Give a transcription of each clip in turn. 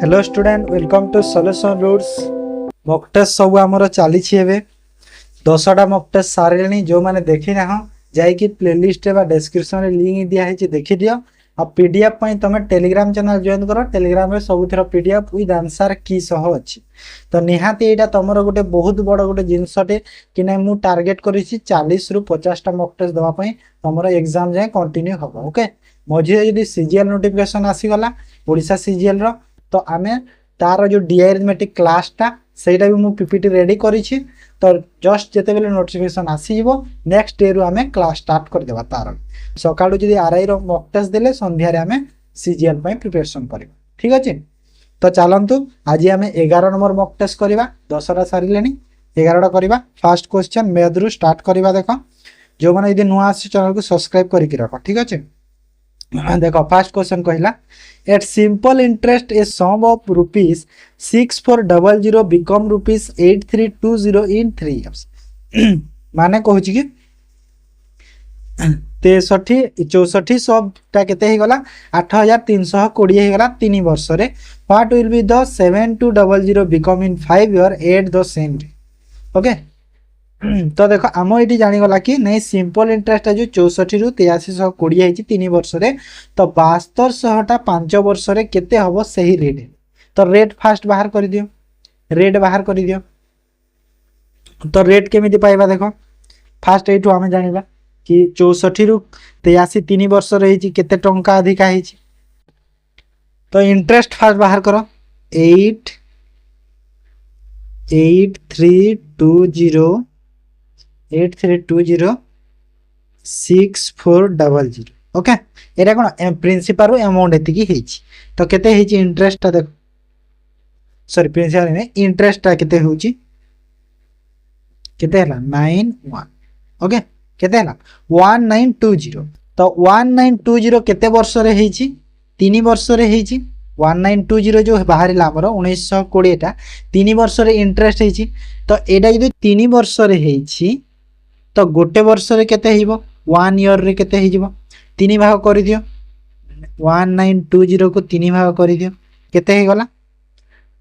Hello student welcome to solution roots mock test सब आमर चली 10टा मॉक टेस्ट सारे जो मैंने देखी ना जाकि प्लेलिस्ट डिस्क्रिप्शन में लिंक दिखाई देखी दियो आ पीडीएफ तुम टेलीग्राम चैनल जॉइन कर टेलीग्राम रे सबुथर पीडीएफ विथ आंसर की सह अच्छी तो निहाती यहाँ तुम गोटे बहुत बड़ गोटे जिनसटे कि ना मुझे टार्गेट कर 40 रु 50टा मॉक टेस्ट देवाई तुम एग्जाम जाए कंटिन्यू हम ओके मझे जब सीजीएल नोटिफिकेशन आसीगला ओडिशा सीजीएल रो तो आम तार जो डी अरिथमेटिक क्लासटा सेटा भी मुझे पीपीटी रेडी करिछि तो जस्ट जिते बेले नोटिफिकेशन आसीजिवो नेक्स्ट डे रु आम क्लास स्टार्ट कर देबा तार सकाळु जदि आरआई रो मॉक टेस्ट देले संध्या रे आम सीजीएल पई प्रिपरेशन करबा ठीक अछि। तो चलंतु आज आम 11 नंबर मॉक टेस्ट करबा 10टा सारिलेनी 11टा करबा। फर्स्ट क्वेश्चन मेद रु स्टार्ट करबा देखो जो माने यदि नुआ आसी चैनल को सब्सक्राइब करके रखो ठीक अछि। देखो फर्स्ट क्वेश्चन कहला at simple interest a sum of rupees 6400 become rupees 8320 in 3 years माने कहू कि 63 सबटा केते हे गला 8320 हे गला 3 वर्ष रे what will be the 7200 become in 5 year at the same okay. तो देखो आम ये जानीगला कि नहीं सिंपल इंटरेस्ट जो 64 रु 8320 3 वर्ष रे तो 7200टा 5 वर्ष रे केते हबो सही रेट तो रेट फास्ट बाहर कर दियो रेट बाहर कर दियो तो रेट केमिति पाइबा देखो फास्ट एठू आम जानिबा कि 64 रु 83 3 वर्ष रे केते टंका अधिका है तो इंटरेस्ट फास्ट बाहर करो 8320 6400 ओके एटा कोन प्रिंसिपल रो अमाउंट एतिकी हेची तो केते हेची इंटरेस्ट ता देखो सॉरी प्रिंसिपल ने इंटरेस्ट ता केते होची केते हला 91 ओके केते हला 1920 तो 1920 केते वर्ष रे हेची 3 वर्ष रे हेची 1920 जो बाहर आमर 1920 टा 3 वर्ष रे इंटरेस्ट हेची तो एटा जदि 3 वर्ष रे हेची तो गोटे वर्ष रे केते हिबो 1 ईयर रे केते हिजिबो 3 भाग कर दियो 1920 को 3 भाग कर दियो केते हे गला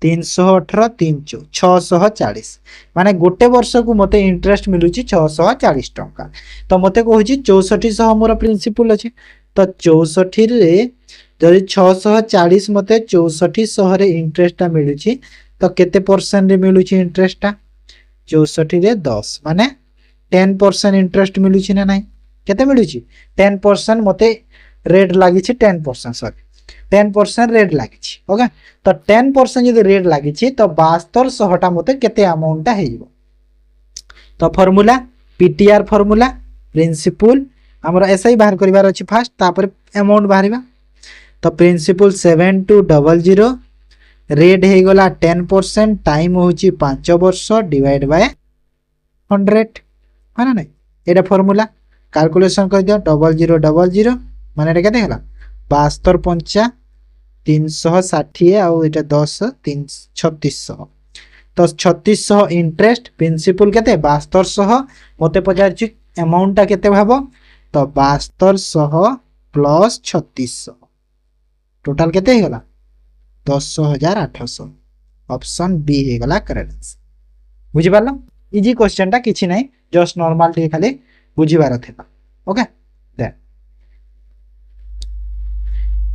318 3 640 माने गोटे वर्ष को मते इंटरेस्ट मिलुची 640 टंका तो मते कहूची 6400 मोर प्रिंसिपल अछि तो 64 रे जदि 640 मते 6400 रे इंटरेस्ट ता मिलुची तो केते परसेंट रे मिलुची इंटरेस्ट ता 64 रे 10 माने 10% इंटरेस्ट मिलुची ना नहीं केते मिलुची 10% मते रेट लागी 10% सॉरी 10% रेट लागी ओके तो 10% यदि रेट लागी तो 7200टा मते केते अमाउंट हे जिवो तो फार्मूला पीटीआर फार्मूला प्रिंसिपल हमर एसआई बाहर करिवार अछि फास्ट तापर अमाउंट बाहरिबा तो प्रिंसिपल 7200 रेट हे गला 10% टाइम होची 5 वर्ष डिवाइड बाय 100 है ना नहीं एटा फार्मूला कैलकुलेशन कर दियो 0000 माने एटा केते हला 72 पंचा 360 आ एटा 10 3600 तो 3600 इंटरेस्ट प्रिंसिपल केते 7200 मते पचारछि अमाउंट ता केते भाबो तो 7200 प्लस 3600 टोटल केते हे गला 10800 ऑप्शन बी हे गला करेक्ट आंसर बुझि पारलो इजी क्वेश्चन टा किछि नै जस्ट नॉर्मल टे खाली बुझिबार थिला okay then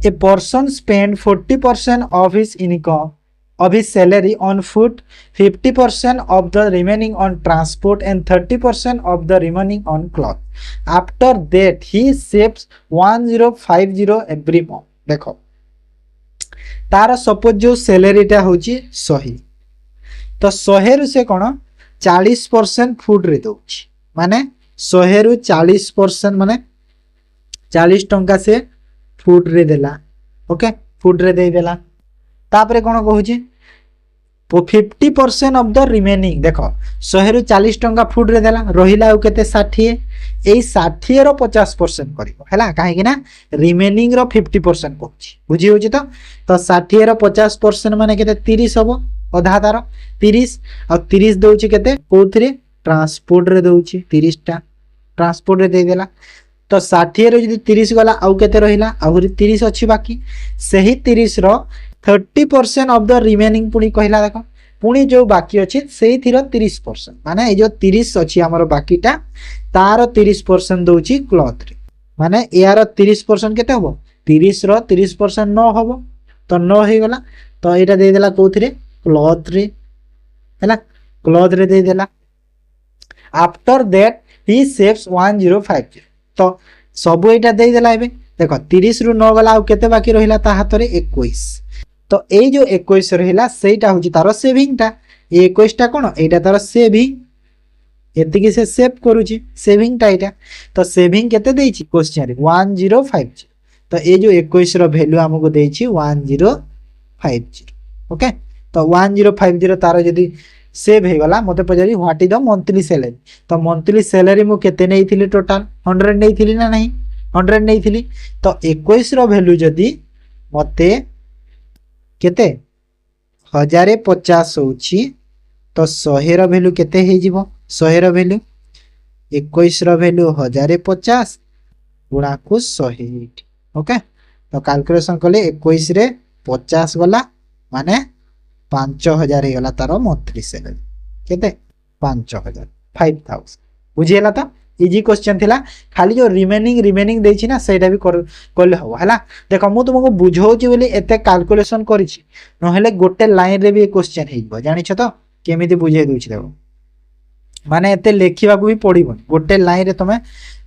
a person spend 40% of his income of his salary on food 50% of the remaining on transport and 30% of the remaining on cloth after that he saves 1050 every month देखो तार suppose जो salary टा होची 100 तो 100 रु से कोन 40% food रे दोची माने 100 रु 40% माने 40 टंका से फूड रे देला ओके फूड रे दे देला तापरे कोन कहूची 50% ऑफ द रिमेनिंग देखो 100 रु 40 टंका फूड रे देला रहिला केते 60 एई 60 रो 50% करिवो हैला काहे कि ना रिमेनिंग रो 50% कहूची बुझी होची तो 60 रो 50% माने केते 30 हबो अधा तार 30 और 30 दोची केते कोथरे ट्रांसपोर्ट रे दोची 30 टा ट्रांसपोर्ट रे दे देला तो 60 रे जदी 30 गला आउ केते रहिला आहुरी 30 अछि बाकी सही 30 रो 30% ऑफ द रिमेनिंग पुणी कहला देख पुणी जो बाकी अच्छे से 30% माने ये जो 30 अच्छी आमर बाकीटा तार 30% दौची क्लॉथ रे माने यार 30% केते हबो 30 रो 30% न हबो तो न हो गला तो एटा दे देला कोथरे क्लॉथ रे हैला क्लॉथ रे दे देला आफ्टर दैट ही सेव्स 1050 तो सब एटा दे देला एबे देखो 30 रु न गला आ केते बाकी रहिला ता हाथ रे 21 तो ए जो 21 रहिला सेटा होची तारो सेविंग टा 21 टा कोन एटा तारो सेविंग एतिकी से सेव करूची सेविंग टा एटा तो सेविंग केते देइची क्वेश्चन रे 1050 तो ए जो 21 रो वैल्यू हमको देइची 1050 ओके तो 1050 तारो जदी सेव हे गला मते पजारी what is the monthly salary तो मंथली सैलरी मु केते नेइथिली टोटल 100 नेइथिली ना नहीं 100 नेइथिली तो 21 रो वैल्यू जदी मते केते 1050 होची तो 100 रो वैल्यू केते हे जीवो 100 रो वैल्यू 21 रो वैल्यू 1050 गुणा को 100 ओके तो कैलकुलेशन कले 21 रे 50 गला माने 5000 हे गला तारो मंथली सैलरी केते 5000 5000 बुझियला तो इजी क्वेश्चन थिला खाली जो रिमेनिंग देछि ना सेटा भी करले हो हला देखो मु तुमको बुझौछि बोली एते कैलकुलेशन करिछि नहले गोटे लाइन रे भी क्वेश्चन हेइबो जानि छ तो केमिति बुझाइ दोछि देखो माने एते लेखिबा को भी पड़िबो गोटे लाइन रे तमे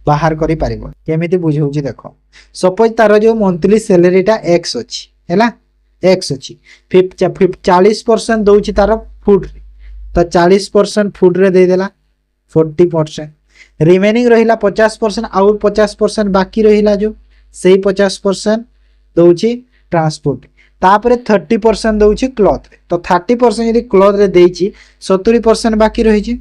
बाहर करि पारिबो केमिति बुझौछि देखो सपोज तारो जो मंथली सैलरीटा x अछि हला x अछि 40% दोछि तारो फूड रे तो 40% फूड रे दे देला 40% रिमेनिंग रहिला 50% आउ 50% बाकी रहिला जो सही 50% दोछि ट्रांसपोर्ट तापरे 30% दोछि क्लॉथ रे तो 30% यदि क्लॉथ रे देछि 70% बाकी रहि छि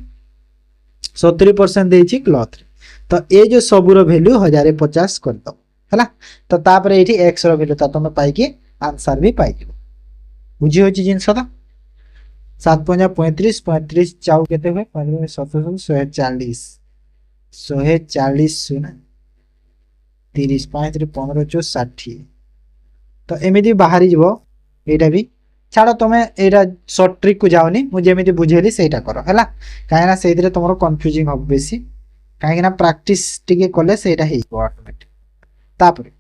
70% देछि क्लॉथ रे तो ए जो सबुरो वैल्यू 1050 कर दो हैला तो तापरे एठी x रो वैल्यू त तमे पाई कि आंसर भी पाई दिबो बुझी होछि जिंस तो 7.35 35 चाउ केते होय 140 140 सुना 30 5 रे 15 चो 60 तो एमिति बाहरी जीवो एटा भी छाड़ो तमे एटा शॉर्ट ट्रिक को जाओनी मु जेमिति बुझेली सेटा करो हैला काहेना सेइतरे तमरो कंफ्यूजिंग हो बेसी काहेना प्रैक्टिस टिके कोले सेटा हेइबो ऑटोमेटिक तापरे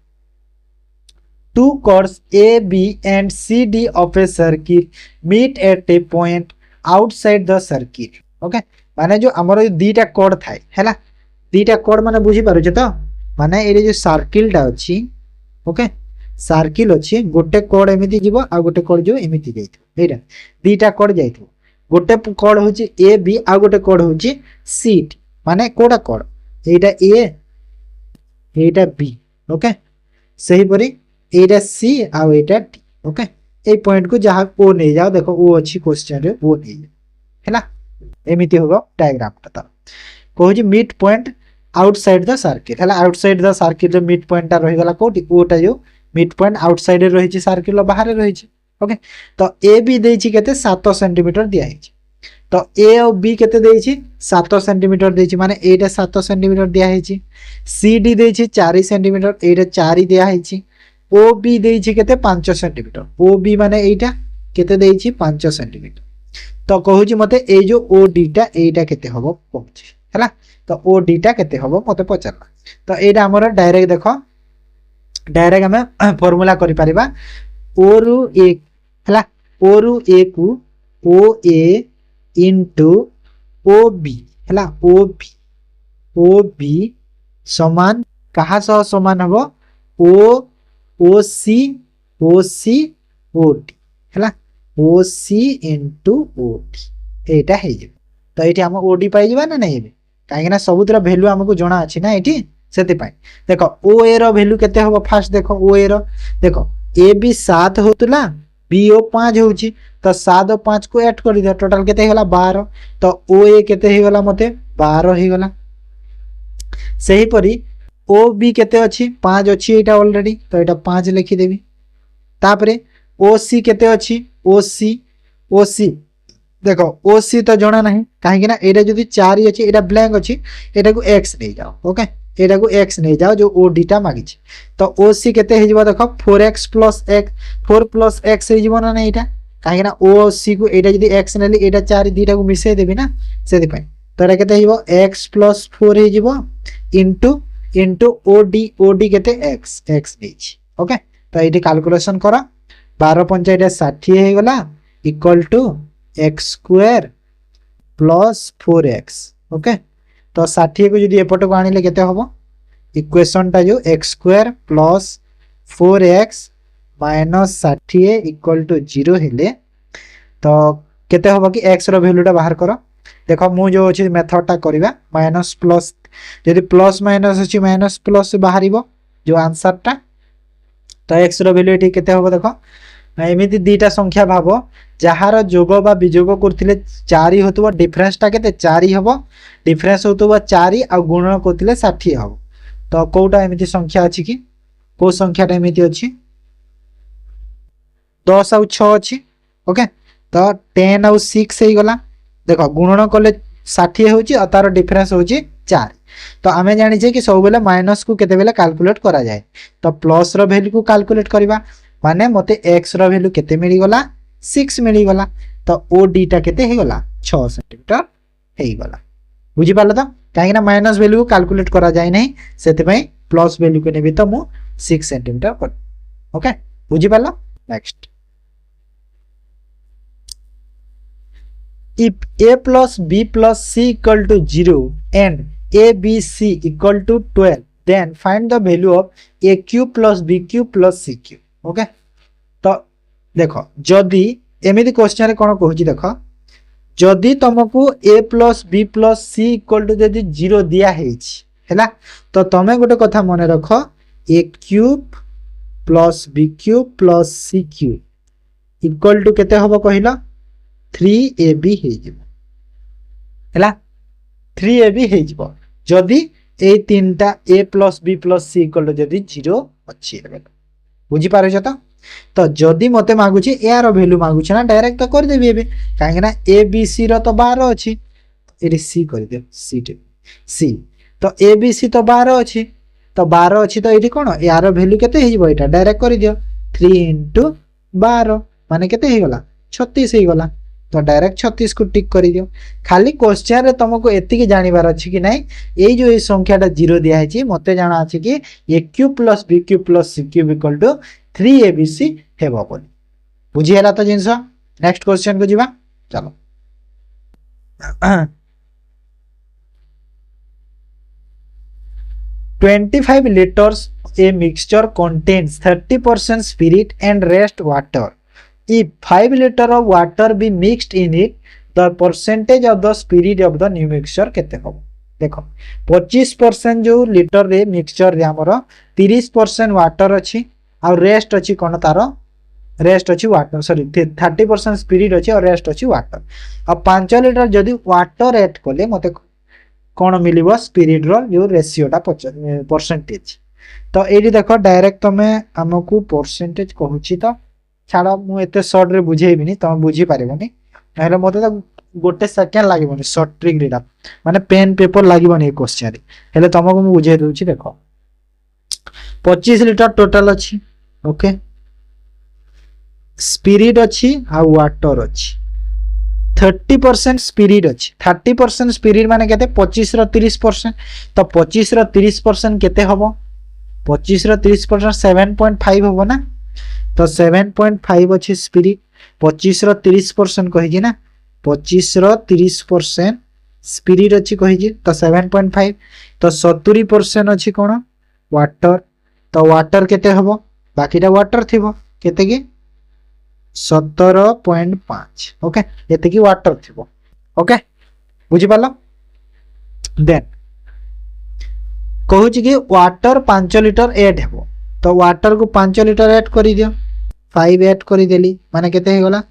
two chords A, B and C, D of a circuit meet at a point outside the circuit. Okay? माने जो हमरो दीटा कोड थाए हैला दीटा कोड माने बुझी पारुछ तो माने एरे जो सर्किल टा अछि ओके सर्किल अछि गोटे कोड एमिति जीवो आ गोटे कोड जो एमिति जाइथो एटा दीटा कोड जाइथो गोटे कोड होछि A B आ गोटे कोड होछि C माने कोडा code Etah A Etah B okay सही परी एटा सी आ एटा टी ओके ए पॉइंट को जहां ओ नै जाओ देखो ओ अछि क्वेश्चन रे ओ नै हैला एमिति होगो डायग्राम ता कहू जी mid point outside the circle हैला आउटसाइड द सर्किल रे मिड पॉइंट ता रहि गला कोटी ओटा जो मिड पॉइंट आउटसाइड रे रहि छि सर्किल रो बाहर रहि छि ओके तो ए बी देइ छि केते 7 सेंटीमीटर दिया हि छि तो ए और बी केते देइ छि 7 सेंटीमीटर देइ छि माने एटा 7 सेंटीमीटर दिया हि छि सी डी देइ छि 4 सेंटीमीटर एटा 4 दिया हि छि ओ बी देइ छि केते 5 सेंटीमीटर ओ बी माने एटा केते देइ छि 5 सेंटीमीटर तो कहू छि मते ए जो ओ डी टा एटा केते हबो कहू हैला तो ओ डी टा केते हबो मते पचरला तो एटा हमर डायरेक्ट देखो डायरेक्ट हमें फार्मूला करि परिबा ओ रु ए हैला ओ रु ए को ओ ए इनटू ओ बी हैला ओ बी समान कहा सह समान हबो ओ सी ओ डी हैला ओ सी इनटू ओ डी एटा हे जे तो एठी हम ओ डी पाई जबा ना नहीं बे काहे ना सबुतर वैल्यू हमको जणा अछि ना एठी सेति पाई देखो ओ ए रो वैल्यू केते हबो फास्ट देखो ओ ए रो देखो ए बी 7 होतला बी ओ 5 होउची तो 7 और 5 को ऐड कर दिया टोटल केते हेला 12 तो ओ ए केते हे गला मते 12 हे गला सही परी ओ बी केते अछि 5 अछि एटा ऑलरेडी तो एटा 5 लिखि देबी तापरे ओ सी केते अछि ओ सी देखो ओ सी तो जणा नहीं काहे कि ना एटा जदी 4 अछि एटा ब्लैंक अछि एटा को x ले जाओ ओके एटा को x नहीं जाओ जो OD टा मागी तो OC केते हे जिवो देखो 4x plus x 4 plus x हे जिवो ना एटा काहे ना OC को एटा जदी x नेली एटा 4 दीटा को मिसे देबी ना सेति पय तो एटा केते हिबो x plus 4 हे जिवो इनटू OD केते x नीच ओके तो एटी कैलकुलेशन करा 12 पंचा एटा 60 हे गला equal to x square plus 4x okay तो 60 को जदी एपट को आनिले केते हबो इक्वेशन टा जो x square plus 4x minus 60 equal to 0 हेले तो केते हबो कि x रो वैल्यू टा बाहर करो देखो मु जो अछि मेथड टा करबा माइनस प्लस यदि प्लस माइनस अछि माइनस प्लस बाहरिबो जो आंसर टा तो x रो वैल्यू एठी केते हबो देखो एमिति दीटा संख्या भाबो जहार जोग बा विजोग करथिले 4 होतबो डिफरेंस टा केते 4 हबो डिफरेंस होतबो 4 आ गुणन करथिले 60 हबो तो कोटा एमिति संख्या अछि कि को संख्या टा एमिति अछि 10 आ 6 अछि ओके तो 10 आ 6 हे गला देखो गुणन करले 60 होची आ तार डिफरेंस होची 4 तो आमे जानि जे कि सब बेले माइनस को केते बेले कैलकुलेट करा जाय तो प्लस रो वैल्यू को कैलकुलेट करबा माने मते x रो वैल्यू केते मिली गला 6 मिली गला तो OD टा केते हे गला 6 सेंटीमीटर हे गला बुझी पालो तो काहे ना माइनस वैल्यू को कैलकुलेट करा जाय नै सेते पय प्लस वैल्यू को नेबी तो मु 6 सेंटीमीटर कर ओके बुझी पालो next if a plus b plus c equal to 0 and a b c equal to 12 then find the value of aq plus bq plus cq okay तो देखो जदी एमिति क्वेश्चन रे कोन कहूची देखो जदी तुमको a plus b plus c equal to जदी 0 दिया हेछि हैला तो तमे गोटे कथा मने रखो aq plus bq plus cq equal to केते हबो कहिला 3ab हे जिवो हैला 3ab हे जिवो जदी ए तीनटा a plus b plus c equal to जदी 0 अछि बुझी पारे छ तो जदी मते मागुची ए रो वैल्यू मागुची ना डायरेक्ट तो कर देबी एबे काहे ना a b c रो तो 12 अछि एरी c कर दे c तो a b c तो 12 अछि तो 12 अछि तो एठी कोन ए रो वैल्यू केते हे जिवो एटा डायरेक्ट कर दियो 3 12 माने केते हे गला 36 हे गला तो डायरेक्ट 36 को टिक कर दियो खाली क्वेश्चन रे तुमको एति के जानिबार अछि कि नै एई जो ए संख्याटा 0 दिया है छी मते जाना अछि कि aq + bq + cq = 3abc हेबो बोली बुझी हला तो जिंस नेक्स्ट क्वेश्चन को जीवा चलो 25 liters a mixture contains 30% spirit and rest water. If 5 liters of water be mixed in it, the percentage of the spirit of the new mixture केते हो देखो 25% जो लीटर रे मिक्सचर रे हमरो 30% वाटर अछि और रेस्ट अछि कोन तारो रेस्ट अछि वाटर सॉरी 30% स्पिरिट अछि और रेस्ट अछि वाटर अब 5 लीटर जदी वाटर ऐड कोले मते कोन मिलिबो स्पिरिट रो जो रेशियोटा परसेंटेज तो एडी देखो डायरेक्ट तमे हमकु परसेंटेज कहूची तो छाड़ा मु एते शॉर्ट रे बुझेइबिनी तमे बुझी पारेबोनी नहले मते तो गोटे सेकंड लागिबोनी शॉर्ट ट्रिक रेडा माने पेन पेपर लागिबोनी ए क्वेश्चन रे हेले तमको मु बुझे दोछि देखो 25 लीटर टोटल अछि ओके स्पिरिट अछि आ वाटर अछि 30% स्पिरिट अछि 30% स्पिरिट माने केते 25 रो 30% तो 25 रो 30% केते हबो 25 रो 30% 7.5 हबो ना तो 7.5 अछि स्पिरिट 25 रो 30% कहि ना 25 रो 30% स्पिरिट अछि कहि तो 7.5 तो 70% अछि कोन वाटर तो वाटर केते हबो बाकीटा वाटर थिबो केते की 17.5 ओके एते की वाटर थिबो ओके बुझी पालो देन कहूची कि वाटर 5 लीटर ऐड हेबो तो वाटर को 5 लीटर ऐड करि दियो 5 ऐड करि देली माने केते हे गला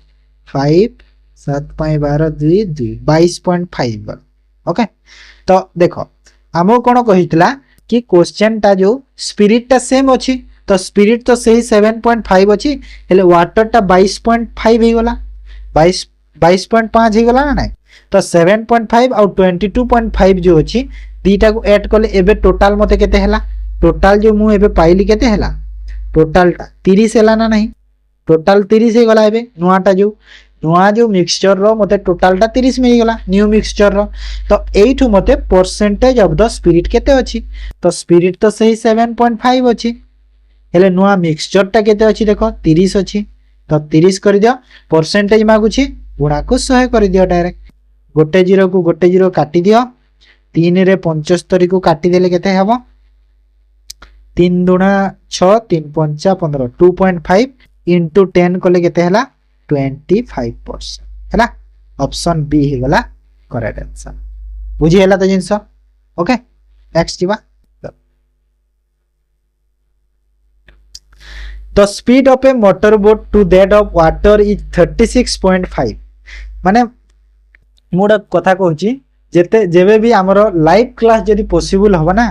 5 7 5 12 2 2 22.5 गल ओके तो देखो हमो कोन कहितला कि क्वेश्चन ता जो स्पिरिट ता सेम अछि तो स्पिरिट तो सही 7.5 अछि हेले वाटर ता 22.5 हे गला 22.5 हे गला ना नहीं तो 7.5 और 22.5 जो अछि दीटा को ऐड कले एबे टोटल मते केते हैला टोटल जो मु एबे पाइली केते हैला टोटलटा 30 हैला ना नहीं टोटल 30 हे गला एबे नुआ जो मिक्सचर रो मते टोटलटा 30 मिल गला न्यू मिक्सचर रो तो एठु मते परसेंटेज ऑफ द स्पिरिट केते अछि तो स्पिरिट तो सही 7.5 अछि हेले नुआ मिक्सचर टा केते अछि देखो 30 अछि तो 30 कर दियो परसेंटेज मागुछि गुणा को 100 कर दियो डायरेक्ट गोटे जीरो काटी दियो 3 रे 75 को काटी देले केते हबो 3 दुना 6 3 पंचा 15 2.5 इंटू 10 कले केते हला 25% हला ऑप्शन बी हे गला करेक्ट आंसर बुझी हला त जिंस ओके नेक्स्ट जीवा The speed of a motor boat to that of water is 36.5 माने मोड कथा कहूची जेते जेबे भी हमरो लाइव क्लास जदी पॉसिबल होबा ना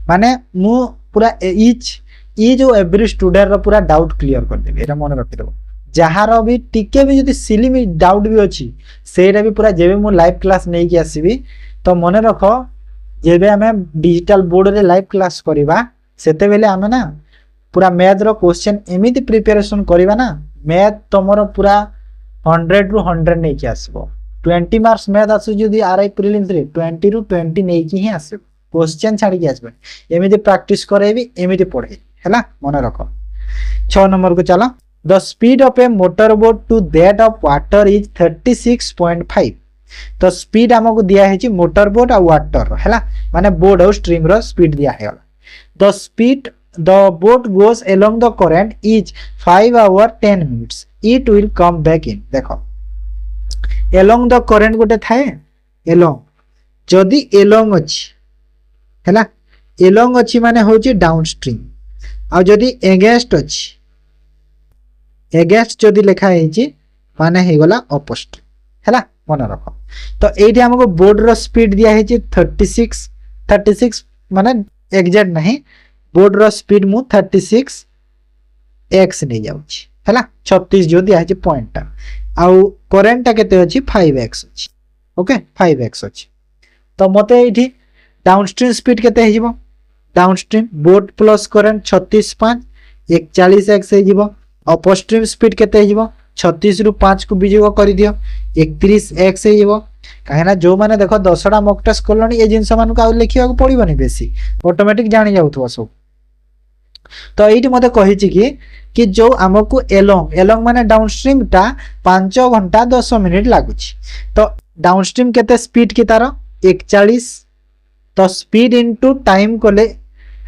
माने मु पूरा ई जो एवरी स्टूडेंट रो पूरा डाउट क्लियर कर देबे एटा मन रखि देबो जहार भी टिके भी जदी सिली भी डाउट भी अछि सेटा भी पूरा जेबे मु लाइव क्लास नै कि आसीबी तो मन रखो जेबे हमें डिजिटल बोर्ड रे लाइव क्लास करिबा सेते बेले हमें ना पूरा मैथ रो क्वेश्चन एमिति प्रिपरेशन करिबा ना मैथ तमरो पूरा 100 रु 100 नै कि आसीबो 20 मार्क्स मैथ आसु जदी आरआई प्रीलिम्स रे 20 रु 20 नै कि ही आसीबो क्वेश्चन छाडी कि आसीबो एमिति प्रैक्टिस करेबी एमिति पढे हैला मन रखो 6 नंबर को चलो the speed of a motor boat to that of water is 36.5 तो स्पीड हमको दिया है मोटर बोट और वाटर हैला माने बोट और स्ट्रीम रो स्पीड दिया है the speed the boat goes along the current is 5 hour 10 minutes it will come back in देखो along the current गोटे थाए along जदि along अछि हैला along अछि माने होची डाउनस्ट्रीम आ जदि against अछि against जदि लिखा है माने हे गला अपस्ट्रीम हैला मन रखो तो एठी हमको बोट रो स्पीड दिया है 36 माने एग्जैक्ट नहीं बोर्ड रो स्पीड मु 36 x नै जाउछि हैला 36 जो दिया है पॉइंट ता आउ करंट ता केते अछि 5x अछि ओके 5x अछि तो मते एठी डाउनस्ट्रीम स्पीड केते हे जिवो downstream boat plus current 36 5 41x हे जिवो अपस्ट्रीम स्पीड केते हे जिवो 36 रु 5 को बिजो करि दियो 31x हे जिवो काहेना जो माने देखो 10टा मॉक टेस्ट करलनी ए जिंस मान को आ लिखिया को पड़िबनी बेसी ऑटोमेटिक जानि जाउथवा सब तो एठी मते कहिछि कि जो हमको एलोंग माने डाउनस्ट्रीम ता 5 घंटा 10 मिनिट लागुछि तो डाउनस्ट्रीम केते स्पीड की तारो 41 तो स्पीड इनटू टाइम कोले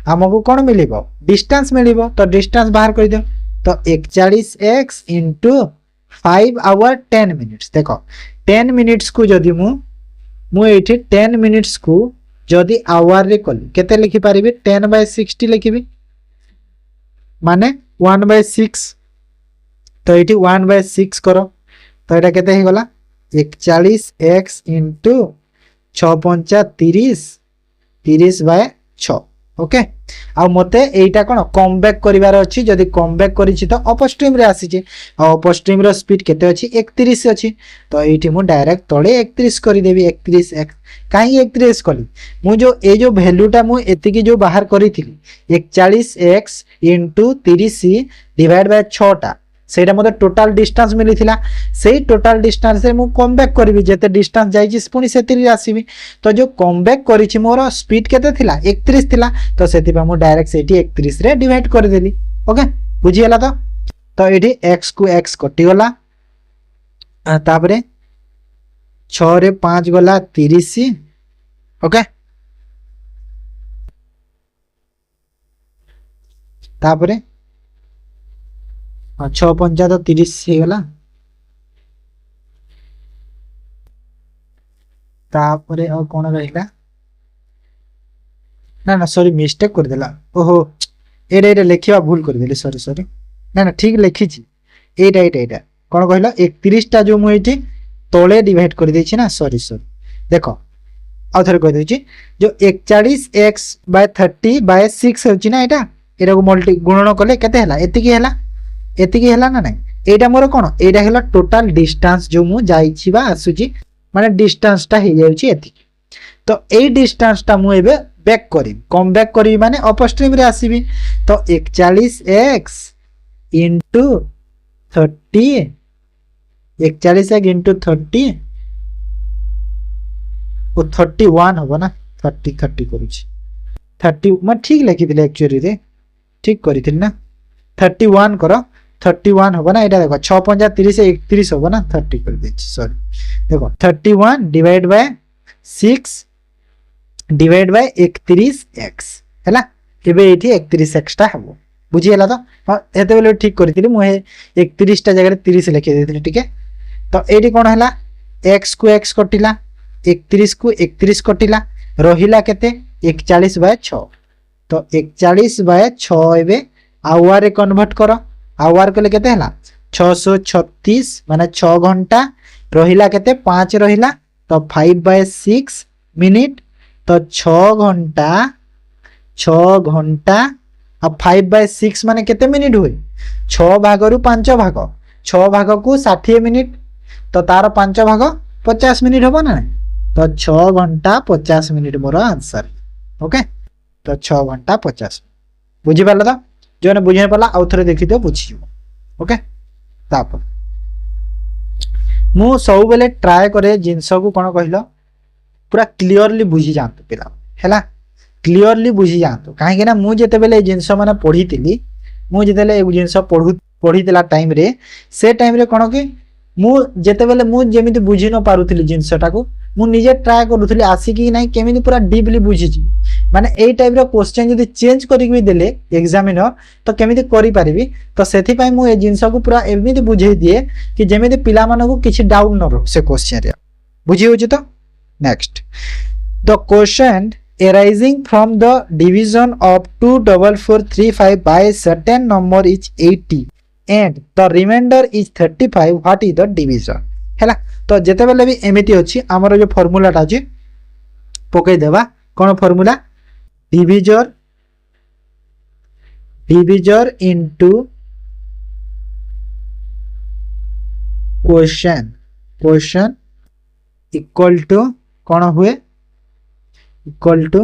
हमको कोन मिलिबो डिस्टेंस मिलिबो तो डिस्टेंस बाहर कर दियो तो 41x इनटू 5 आवर 10 मिनिट्स देखो 10 मिनिट्स को जदी मु एठी 10 मिनिट्स को जदी आवर रे कली केते लिखि पारिबे 10/60 लिखिबी माने 1/6 तो एठी 1/6 करो तो एटा केते हे गला 41x इनटू 6 5 30/6 ओके आ मते एटा कोन कम बैक करिवार अछि जदी कम बैक करिछि तो अपस्ट्रीम रे आसी छि आ अपस्ट्रीम रो स्पीड केते अछि 31 अछि तो एठी मु डायरेक्ट तळे 31 करि देबी 31x काई 31 कली मु जो ए जो वैल्यूटा मु एति की जो बाहर करिथिली 41x * 30 डिवाइड बाय 6 टा सेटा मते टोटल डिस्टेंस मिलिथिला सेही टोटल डिस्टेंस रे मु कम बैक करबी जेते डिस्टेंस जाई छि पुनी सेति आसीबी तो जो कम बैक करि छि मोर स्पीड केते थिला 31 थिला तो सेति बा मु डायरेक्ट सेठी 31 रे डिवाइड कर देली ओके बुझी हला तो एठी x को x कटि गला तापरे 6 रे 5 गला 30 ओके तापरे 6 5 तो 30 हे गला तापरे और कोन रहिला ना ना सॉरी मिस्टेक कर देला ओहो एडा लिखिया भूल कर देली सॉरी ना ना ठीक लिखि छी एडा कोन कहला 31 टा जो मु एठी तळे डिवाइड कर दै छी ना सॉरी देखो आ थरे कह दै छी जो 41x/30/6 होची ना एटा को मल्टी गुणन करले केते हला एतिकी हला ना नहीं एटा मोर कोन एटा हला टोटल डिस्टेंस जो मु जाई छी बा आसु छी माने डिस्टेंस ता हे जाउ छी एतिकी तो यही डिस्टेंसटा मुझे बैक करी कम बैक करी माने अपस्ट्रीम रे आसीबी तो 41x इंटू 30 41x इंटू 30 और 31 होगा ना 30 30 करूची 30 मैं ठीक लिखी थी एक्चुअली रे ठीक करी थी ना 31 करो 31 होगा ना এটা देखो 6 5 30 31 होगा ना 30 कर दीजिए सॉरी देखो 31 divide by 6 divide by 31x हैला एबे एठी 31x टा हबो बुझी हैला तो हां एते बेले ठीक करिथिली मु 31 टा जगह 30 लिखि देथिली ठीक है तो एठी कोन हैला x को x कटिला 31 को 31 कटिला रहिला केते 41 बाय 6 तो 41 बाय 6 एबे आवर रे कन्वर्ट करो आवर को केते हैला 636 माने 6 घंटा रहिला केते 5 रहिला तो 5 बाय 6 मिनिट तो 6 घंटा अब 5 बाय 6 माने केते मिनिट हुए 6 भाग रु 5 भाग 6 भाग को 60 मिनिट तो तार 5 भाग 50 मिनिट होबो ना तो 6 घंटा 50 मिनिट मोर आंसर ओके तो 6 घंटा 50 बुझी पाला तो जो ने बुझे पाला आउ थरे देखि तो बुझी ओके तापर मु सब बेले ट्राई करे जिंस को कोन कहिलो पूरा क्लियरली बुझी जानतो पिला हैला क्लियरली बुझी जानतो काहे कि ना मु जेते बेले जिंस माने पढीतिली मु जेतेले ए जिंस पढीतिला टाइम रे से टाइम रे कोन कि मु जेते बेले मु जेमिति बुझी न पारुथिली जिंसटा को मु निजे ट्राई करूथिली आसी कि नै केमिति पूरा डीपली बुझीची माने ए टाइप रो क्वेश्चन जदी चेंज करि भी देले एग्जामिनर तो केमिति करि पारिबी तो सेथि पई मु ए जिंस को पूरा एमिति बुझेई दिए कि जेमिति पिला माने को किछि डाउट न रहो से क्वेश्चन रे बुझी होची तो next the question arising from the division of 24435 by certain number is 80 and the remainder is 35 what is the division हैला तो जेते बेले भी एमिति अछि हमर जो फार्मूलाटा अछि पके देबा कोन formula divisor into question equal to कौन हुए equal to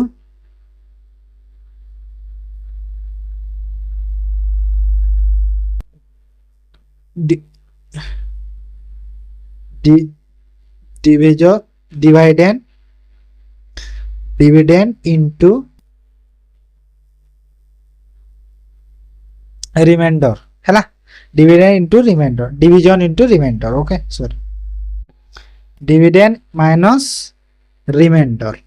dividend into remainder हैला dividend into remainder division into remainder okay sorry dividend minus remainder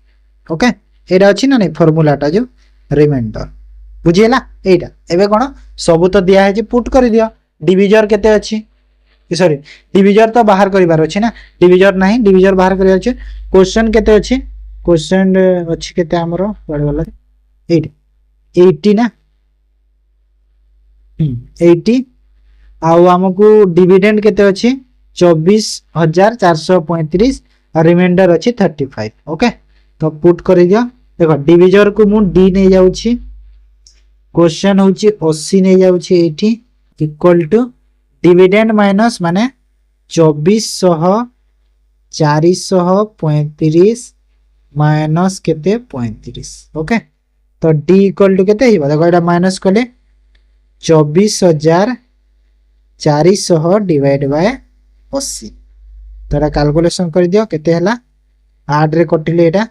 okay एटा अछि ना नै फार्मूलाटा जो रिमाइंडर बुझियला एटा एबे कोन सब तो दिया है जे पुट कर दियो डिविजर केते अछि सॉरी डिविजर तो बाहर करिबार अछि ना डिविजर नाही डिविजर बाहर करिया अछि क्वेश्चन केते अछि क्वेश्चन अछि केते हमरो पढे वाला 80 ना 80 आउ हमकु डिविडेंड केते अछि 24435 रिमाइंडर अछि 35 ओके तो पुट कर दियो देखो डिविजर को मु डी नै जाउछि क्वेश्चन होछि 80 नै जाउछि 80 इक्वल टू डिविडेंड माइनस माने 2435 माइनस केते 35 ओके तो डी इक्वल टू केते हिबा देखो एटा माइनस करले 24400 डिवाइड बाय 80 तो एटा कैलकुलेशन कर दियो केते हला 8 रे कटिले एटा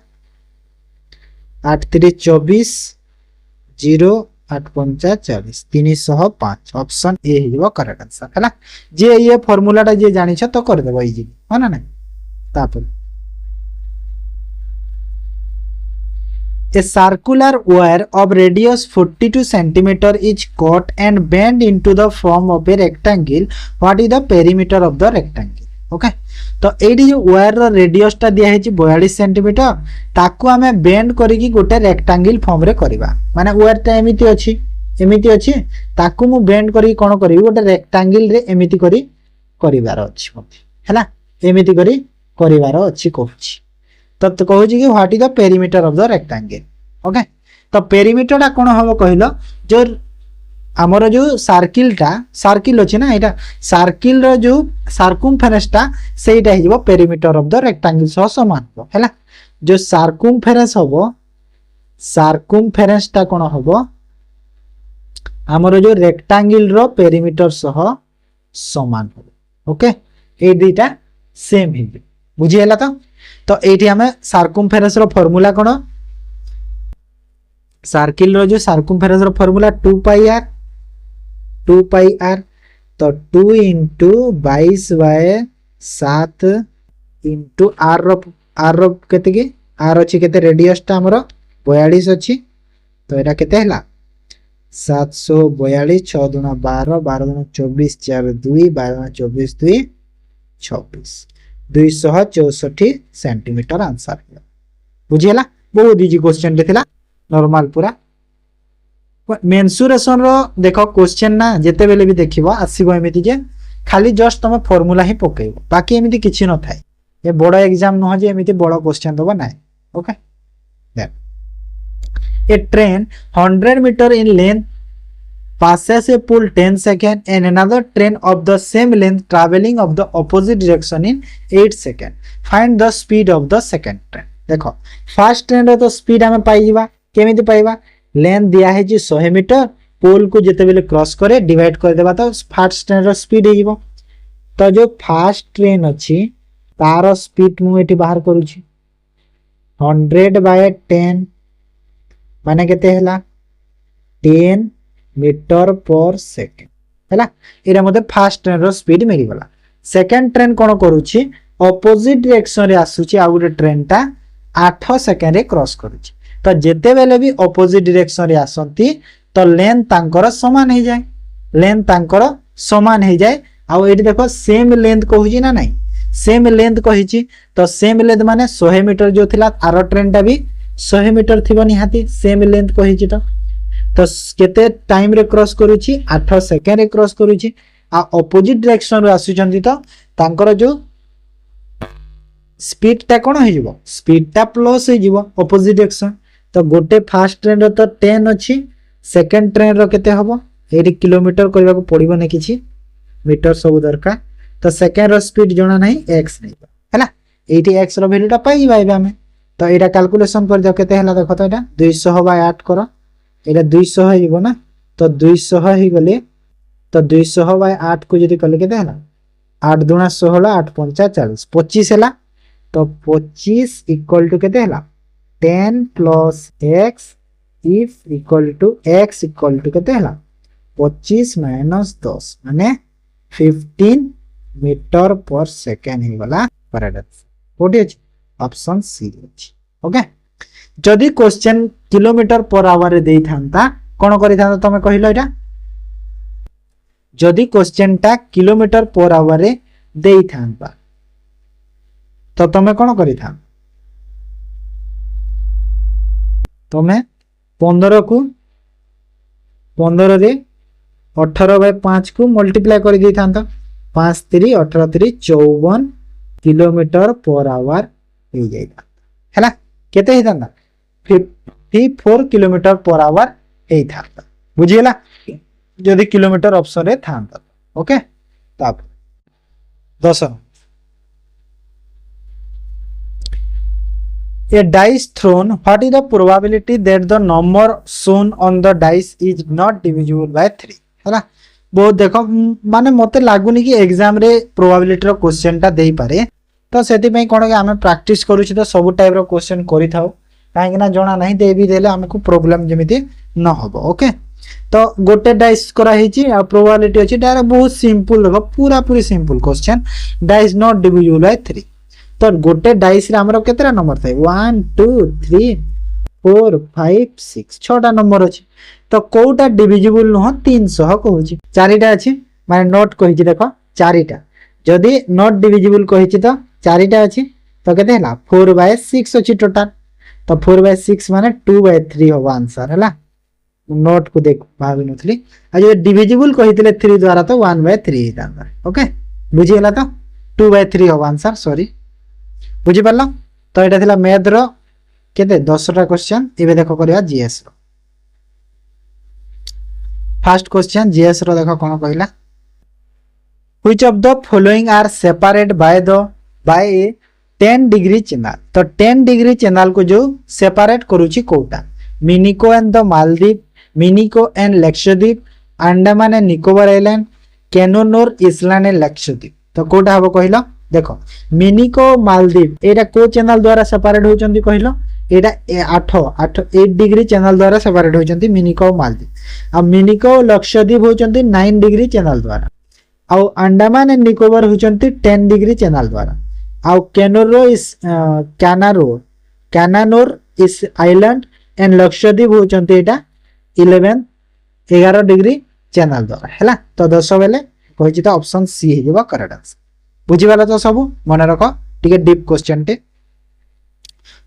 8 3 24 0 8 5 40 305 ऑप्शन ए हिबो करेक्ट आंसर हला जे ये फार्मूलाटा जे जानि छ तो कर देबो इजी हो ना नै तापर A circular wire of radius 42 cm is cut and bent into the form of a rectangle. What is the perimeter of the rectangle? Okay. तो एडी जो वायर रो रेडियस टा दिया है 42 cm ताकू हमें बेंड करिकी गोटे रेक्टेंगल फॉर्म रे करबा माने वायर टा एमिति अछि ताकू मु बेंड करी कोन करी गोटे रेक्टेंगल रे एमिति करी करिवार अछि मते हैला एमिति करी करिवार अछि कहूची तो कहूँ कि what is the perimeter of the rectangle okay तो पेरीमीटर टा कोन हबो कहिलो जो हमर जो सर्किल अछि ना एटा सर्किल रो जो सर्कमफेरेंस टा सेटा हिजबो पेरीमीटर ऑफ द रेक्टेंगल सह समान हैला जो सार्कुमफेरेंस हबो सार्कुमफेरेंस टा कोन हबो हमर जो रेक्टेंगल रो पेरीमीटर सह समान हबो ओके ए दुईटा सेम हे बुझी हला तो एठी हमें सार्कुमफेरेंस रो फार्मूला कोन सर्किल रो जो सार्कुमफेरेंस रो फार्मूला 2 पाई आर तो 2 इंटू 22/7 इंटू आर रो केते की आर अछि केते रेडियस टा हमरो 42 अछि तो एटा केते हला 742 6 दुना 12 12 दुना 24 4 2 12 24 2 26 264 सेंटीमीटर आंसर बुझियला बहुत इजी क्वेश्चन रे थिला नॉर्मल पूरा मेंसुरेशन रो देखो क्वेश्चन ना जेते बेले भी देखिबो आसीबो एमिति जे खाली जस्ट तुम फार्मूला ही पकेइबो बाकी एमिति किछि न थाए ये बड़ एग्जाम न हो जे एमिति बड़ क्वेश्चन दबो ना okay then a train 100 meter in length passes a pool 10 seconds and another train of the same length traveling of the opposite direction in 8 seconds find the speed of the second train देखो first train रो तो speed हमें पाई जीवा केमिति पाइबा length दिया है जी 100 metre पोल को जेते बेले क्रॉस करे डिवाइड कर देबा तो फर्स्ट ट्रेन रो स्पीड हे जीवो तो जो फर्स्ट ट्रेन अछि तारो स्पीड मु एठी बाहर करू छी 100/10 माने केते हला 10 मीटर पर सेकंड हला एरा मते फर्स्ट ट्रेन रो स्पीड मिली गला सेकंड ट्रेन कोन करू छी ऑपोजिट डायरेक्शन रे आसु छी आ गुटे ट्रेन ता 8 सेकंड रे क्रॉस करू छी तो जेते बेले भी ऑपोजिट डायरेक्शन रे आसंती तो लेंथ तांकर समान हे जाय लेंथ तांकर समान हे जाय आ एठी देखो सेम लेंथ कहू ना नहीं सेम लेंथ कहि छी तो सेम लेंथ माने 100 मीटर जो थिला आरो ट्रेन टा भी 100 मीटर थिबो निहाती सेम लेंथ कहि छी तो केते टाइम रे क्रॉस करू छी 8 सेकंड रे क्रॉस करू छी आ ऑपोजिट डायरेक्शन रे आसु चंदी तो तांकर जो स्पीड टा कोन हे जिवो स्पीड टा प्लस हे जिवो ऑपोजिट डायरेक्शन तो गोटे फर्स्ट ट्रेन रो तो 10 अछि सेकंड ट्रेन रो केते हबो एडी किलोमीटर करबा को पड़िबो ने किछि मीटर सब दरकार तो सेकंड रो स्पीड जणा नहीं x नहीं हैला एटी x रो वैल्यू टा पाई बाइबा हमें तो एटा कैलकुलेशन कर दियो केते हला देखो तो एटा 200/8 करो एटा 200 हिबो ना तो 200 ही गले तो 200/8 को जदी कले केते हला 8 दुना 16 8 5 40 25 हला तो 25 इक्वल टू केते हला 10 plus x if equal to x equal to केते हला 25 माइनस 10 माने 15 मीटर पर सेकंड ही वाला पैराडाक्स कोठी अछि ऑप्शन सी अछि ओके जदी क्वेश्चन किलोमीटर पर आवर रे देई थांता कोन करि थांता तमे कहिलो एटा जदी क्वेश्चन टा किलोमीटर पर आवर रे देई थांता तो तमे कोन करि था तमे 15 को 15 रे 18/5 को मल्टीप्लाई कर दी था 5 3 18 3 54 किलोमीटर पर आवर हो जाइता हैला केते हिता 54 किलोमीटर पर आवर हे था बुझियला जदी किलोमीटर ऑप्शन रे थांता ओके तब 10 a dice thrown what is the probability that the number shown on the dice is not divisible by 3 हैला बहुत देखो माने मते लागुनी कि एग्जाम रे प्रोबेबिलिटी रो क्वेश्चन टा देई पारे तो सेति पई कोन के हमें प्रैक्टिस करू छी तो सब टाइप रो क्वेश्चन करि थाओ काहे ना जणा नहीं दे भी देले हमको प्रॉब्लम जेमिति न होबो ओके तो गोटे डाइस करा हे छी आ प्रोबेबिलिटी अछि डायरेक्ट बहुत सिंपल देखो पूरा पूरी simple question dice not divisible by 3 तो गोटे डाइस रे हमरो केतरा नंबर थाए 1 2 3 4 5 6 छटा नंबर अछि तो कोटा डिविजिबल न 300 कहू छी चारिटा अछि माने नोट कहि छी देखो चारिटा जदी नॉट डिविजिबल कहि छी तो चारिटा अछि तो केते हला 4/6 अछि टोटल तो 4/6 माने 2/3 हो आंसर हला नोट को देख भाबी नथली आ जे डिविजिबल कहितले 3 द्वारा तो 1/3 हितांदा ओके बुझी हला तो 2/3 हो आंसर सॉरी बुझी परलो तो एटा थिला मैथ रो केते 10टा क्वेश्चन एबे देखो करिया जीएस रो फर्स्ट क्वेश्चन जीएस रो देखो कोन कहला which of the following are separate by a 10 degree channel. तो 10 डिग्री चैनल को जो सेपरेट करूची कोटा Minicoy and the Maldives, Minicoy and Lakshadweep, Andaman and Nicobar island, Cannanore island and Lakshadweep. तो कोटा हबो कहलो देखो मिनिको मालदीव एटा को चैनल द्वारा सेपरेट होचंती कहलो एटा 8 डिग्री चैनल द्वारा सेपरेट होचंती मिनिको मालदीव। आ मिनिको लक्षद्वीप होचंती 9 डिग्री चैनल द्वारा। आ अंडमान एंड निकोबर होचंती 10 डिग्री चैनल द्वारा। आ कैनोरो इस कैनानोर इस island and Lakshadweep होचंती Etah 11 degree channel द्वारा हैला। तो 10 बेले कहिछि तो ऑप्शन सी हे जेबा करेक्ट आंसर। बुझी वाला तो सब मन रख टिके डीप क्वेश्चन टे।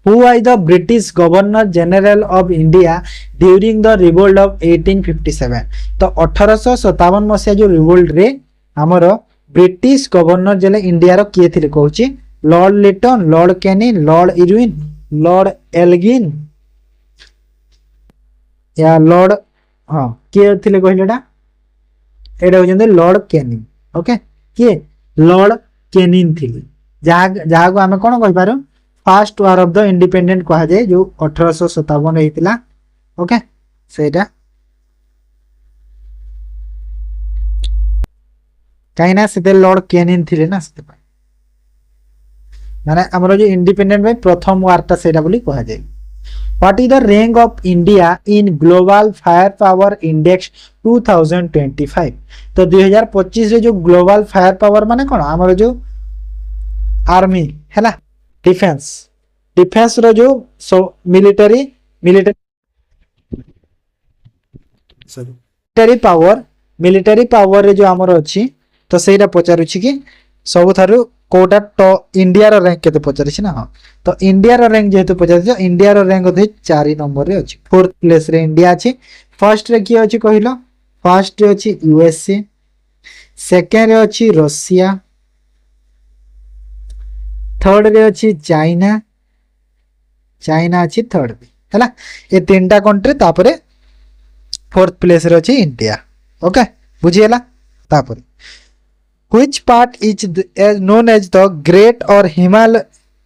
Who was the British governor general of India during the revolt of 1857। तो 1857 मसिया जो रिवोल्ट रे हमर ब्रिटिश गवर्नर जले इंडिया रो किए थिले कहूची lord Lytton, lord Canning, lord Irwin, lord Elgin या लॉर्ड हां किए थिले कहलेडा एडा होजंदे लॉर्ड कैनिंग। ओके किए लॉर्ड कैनिंग थिले जहा को हमें कोन कहि पारो first war of the independent कहा जाए जो 1857 हेतिला। ओके सेटा काइना से लॉर्ड कैनिंग थिले ना से माने हमरो जो इंडिपेंडेंट में प्रथम वार्ता सेटा बोली कहा जाए। What is the rank of India in global fire power index 2025। तो 2025 रे जो ग्लोबल फायर पावर माने कोन हमरो जो आर्मी हैला डिफेंस रो जो मिलिटरी पावर रे जो हमर अछि तो सेटा पचारुछि कि सब थारु कोटा तो इंडिया रो रैंक केते पचारिछि ना। हां तो इंडिया रो रैंक जेहेतु पचारिछि इंडिया रो रैंक होते 4 नंबर रे अछि। 4th प्लेस रे इंडिया अछि। फर्स्ट रे की अछि कहिलो फर्स्ट रे अछि यूएसए, सेकंड रे अछि रशिया, थर्ड रे अछि चाइना अछि थर्ड पे हैला। ए तीनटा कंट्री तापरे 4th प्लेस रे अछि इंडिया। ओके बुझियला। तापरे which part is known as the great or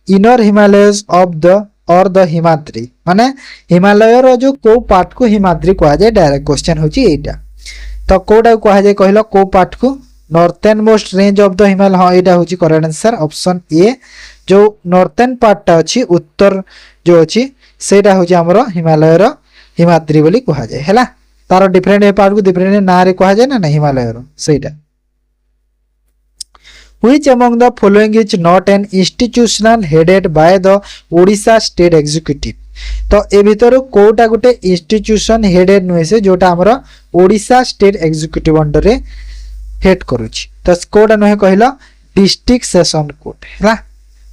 inner Himalayas of the Himadri माने हिमालय रो जो को पार्ट को हिमाद्री कहा जाए डायरेक्ट क्वेश्चन होची एटा। तो कोडा कहा जाए कहलो को पार्ट को northern most range of the Himalaya. हां एटा होची करेक्ट आंसर ऑप्शन ए। जो नॉर्थर्न पार्ट अछि उत्तर जो अछि सेटा होची हमरो हिमालय रो हिमाद्री बोली कहा जाए हैला। तारो डिफरेंट ए पार्ट को डिफरेंट ना रे कहा जाए ना हिमालय रो सेटा। Which among the following is not an institutional headed by the Odisha State Executive। तो ए भीतर कोटा गुटे इंस्टीट्यूशन हेडेड नुहे से जोटा हमरा ओडिशा स्टेट एग्जीक्यूटिव अंडर रे हेड करूची। तो कोटा नुहे कहला डिस्ट्रिक्ट सेशन कोर्ट हैला।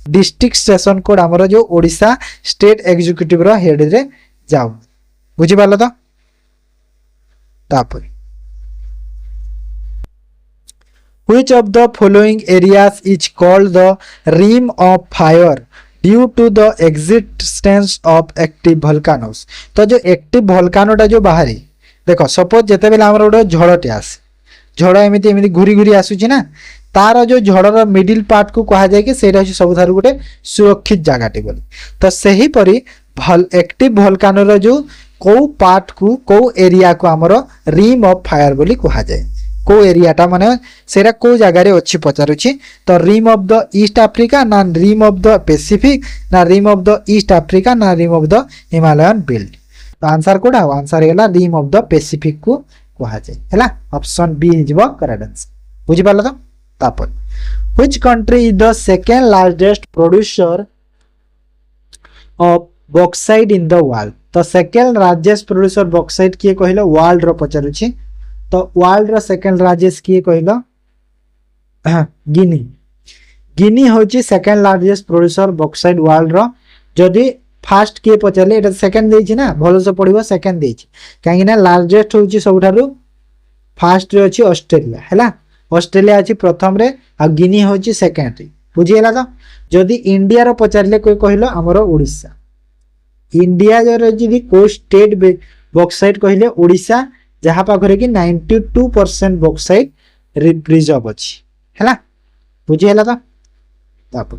डिस्ट्रिक्ट सेशन कोर्ट हमरा जो ओडिशा स्टेट एग्जीक्यूटिव रो हेड रे जाऊ। बुझि पालो तो तापर Which of the following areas is called the rim of fire due to the existence of active volcanoes। तो जो एक्टिव वोल्कानो टा जो बाहरी देखो सपोज जेते बेला हमर ओडो झड़टे आसे झड़ एमिति एमिति घुरी घुरी आसुची ना तार जो झड़र मिडिल पार्ट को कहा जाए कि सेटा अछि सबथारु गोटे सुरक्षित जगाटे बोली। तो सही परी एक्टिव वोल्कानो रो जो को पार्ट को को एरिया को हमर रिम ऑफ फायर बोली कहा जाए। को एरियाटा माने सेरा को जगह रे अछि पचारुछि। तो rim of the East Africa ना रिम ऑफ द पैसिफिक ना rim of the East Africa ना rim of the Himalayan belt. तो आंसर कोडा आंसर हैला रिम ऑफ द पैसिफिक को कहा जाय हैला। ऑप्शन बी हिजबो करेक्ट आंसर। बुझि पालो तो तापर which country is the second largest producer of bauxite in the world. तो सेकंड लार्जेस्ट प्रोड्यूसर बॉक्साइट किए कहलो वर्ल्ड रो पचारुछि। तो वर्ल्ड रो सेकंड लार्जेस्ट किए कहलो गिनी होची second largest producer bauxite world रो। जदी फर्स्ट किए पचारले एटा सेकंड देछि ना भलो से पडिबो सेकंड देछि काहे ना लार्जेस्ट होची सबठारु फर्स्ट रे अछि ऑस्ट्रेलिया हैला। ऑस्ट्रेलिया अछि प्रथम रे आ गिनी होची सेकंड रे। बुझियला तो जदी इंडिया रो पचारले कोइ कहलो हमरो ओडिसा। इंडिया जो जदी को स्टेट बॉक्साइट कहले ओडिसा जहा पाखरे कि 92% बॉक्साइट रिजर्व अछि हैला। बुझियला तो तापर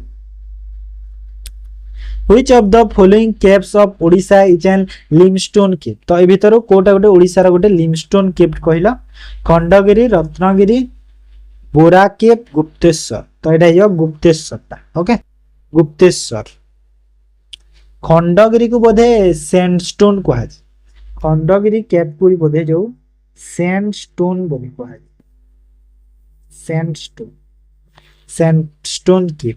which of the following caves of Odisha is an limestone cave तो ए भितर कोटा गोटे ओडिशा रो गोटे लिमस्टोन केव कहला खंडगिरी रत्नगिरी बोरा केव गुप्तेश्वर तो एटा यो गुप्तेश्वर ता ओके गुप्तेश्वर खंडगिरी को बोधे सैंडस्टोन कहा खंडगिरी केव को बोधे जो सैंडस्टोन बोली कहा sandstone sandstone cave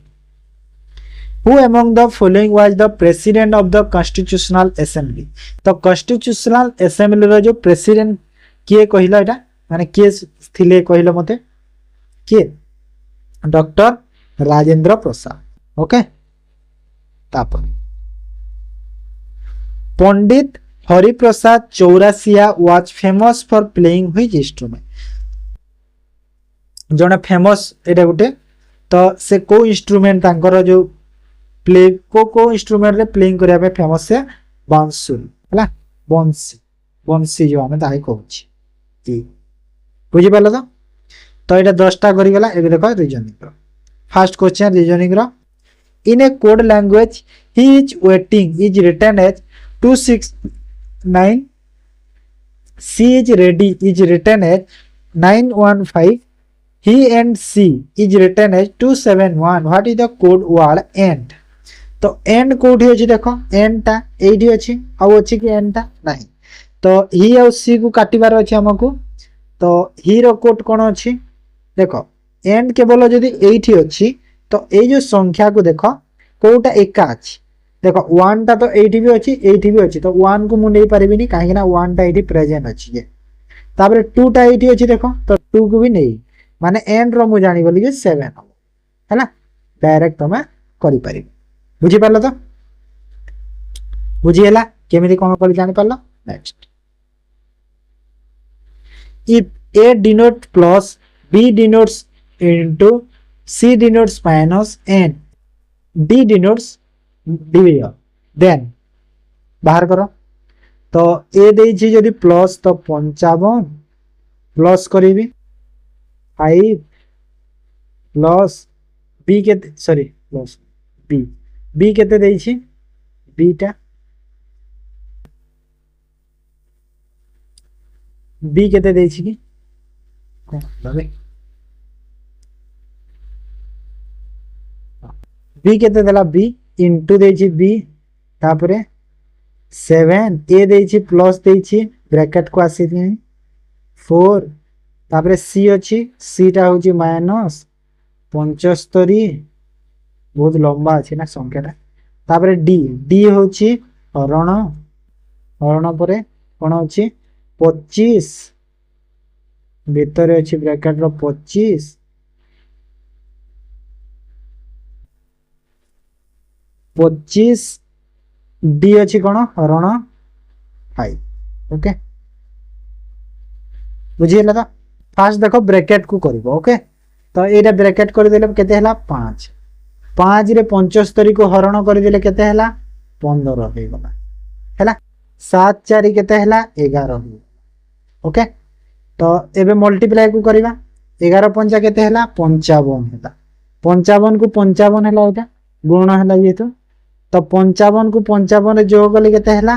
Who among the following was the president of the constitutional assembly तो constitutional assembly रो जो president किए कहिला एटा माने किए थिले कहिला मते किए डॉक्टर राजेंद्र प्रसाद ओके तापर Pandit Hariprasad Chaurasia was famous for playing which instrument जने फेमस एटा गुटे तो से को इंस्ट्रूमेंट तांकर जो प्ले को इंस्ट्रूमेंट रे प्लेइंग करिया पे फेमस से बांसुरी हला बंसी बंसी जो हमें ताई कहउछि जी बुझि पालो तो एटा 10टा करि गेला एबे देखो रीजनिंग रो फर्स्ट क्वेश्चन रीजनिंग रो in a code language he is waiting is written as 269 she is ready is written as 915 he and she is written as 271 what is the code word end तो and कोठी अछि देखो and ता एठी अछि आ अछि कि एंड ता नाही तो ही और सी को काटिबार अछि हमकु तो ही रो कोड कोन अछि देखो एंड केवल जदी एठी अछि तो ए जो संख्या को देखो कोटा एका अछि देखो 1 ता तो एठी भी अछि तो 1 को मु नै परिबिनी काहे ना 1 ता एठी प्रेजेंट अछि जे ताबरे 2 ता एठी अछि देखो तो 2 को भी नै माने एंड रो मु जानि बोली जे 7 हैला डायरेक्ट तमे करि पारि बुझी पारलो तो बुझी हला केमिति कोन करि जानि पारलो next if a denotes plus b denotes into c denotes minus and d denotes division then बाहर करो तो a देई छी जदी प्लस तो 55 प्लस करिवि 5 प्लस b के सॉरी प्लस b b केते देई छी b टा b केते देई छी कि भाबे b केते देला b इनटू देई छी b तापरे 7 a देई छी प्लस देई छी ब्रैकेट को आसी नै 4 तापरे c अछि c टा होची माइनस 75 बहुत लंबा अछि ना संख्याटा तापरे d d होची हरण हरण परे कोन अछि 25 भीतर अछि ब्रैकेट रो 25 25 d अछि कोन हरण 5 ओके बुझियला त फास्ट देखो ब्रैकेट को करबो ओके तो एटा ब्रैकेट कर देले केते हला 5 5 रे 75 को हरण कर देले केते हला 15 हे गला हला 7 4 केते हला 11 हो ओके तो एबे मल्टीप्लाई को करबा 11 5 केते हला 55 हला 55 को 55 हला एटा गुण हला ये तो 55 को 55 रे जोग गले केते हला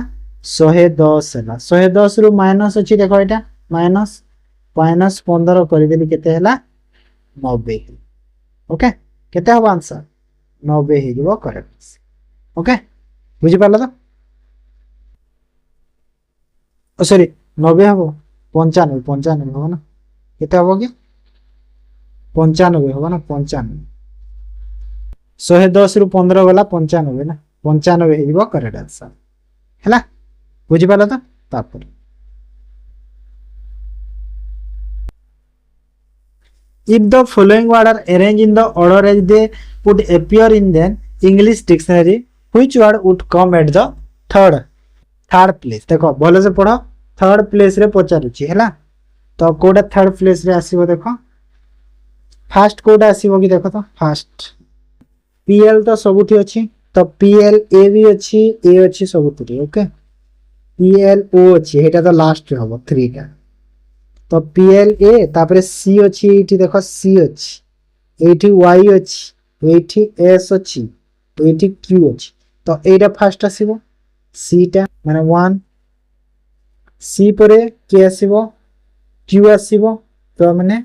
110 हला 110 रु माइनस अछि देखो एटा माइनस 15 कर देली केते हला 90 ओके केते हो आंसर 90 हे जबो करेक्ट ओके बुझि पाला तो ओ सॉरी 90 हबो 95 हो ना केते हबो कि 95 हो ना 95 110 रु 15 गला 95 ना 95 हे जबो करेक्ट आंसर हैला बुझि पाला तो तापर if the following word are arranged in the order as they would appear in the English dictionary which word would come at the third place देखो भले से पढ़ो थर्ड प्लेस रे पचारुची हैला तो कोडा थर्ड प्लेस रे आसीबो देखो फर्स्ट कोडा आसीबो कि देखो तो फर्स्ट पीएल तो सबुठी अछि तो पीएल ए भी अछि ए अछि सबुठी ओके पीएल ओ अछि हेटा तो लास्ट रे हबो 3 टा तो पीएल ए तापरे सी अछि एठी देखो सी अछि एठी वाई अछि एठी एस अछि एठी क्यू अछि तो एटा फास्ट आसीबो सी टा माने 1 सी परे के आसीबो क्यू आसीबो तो माने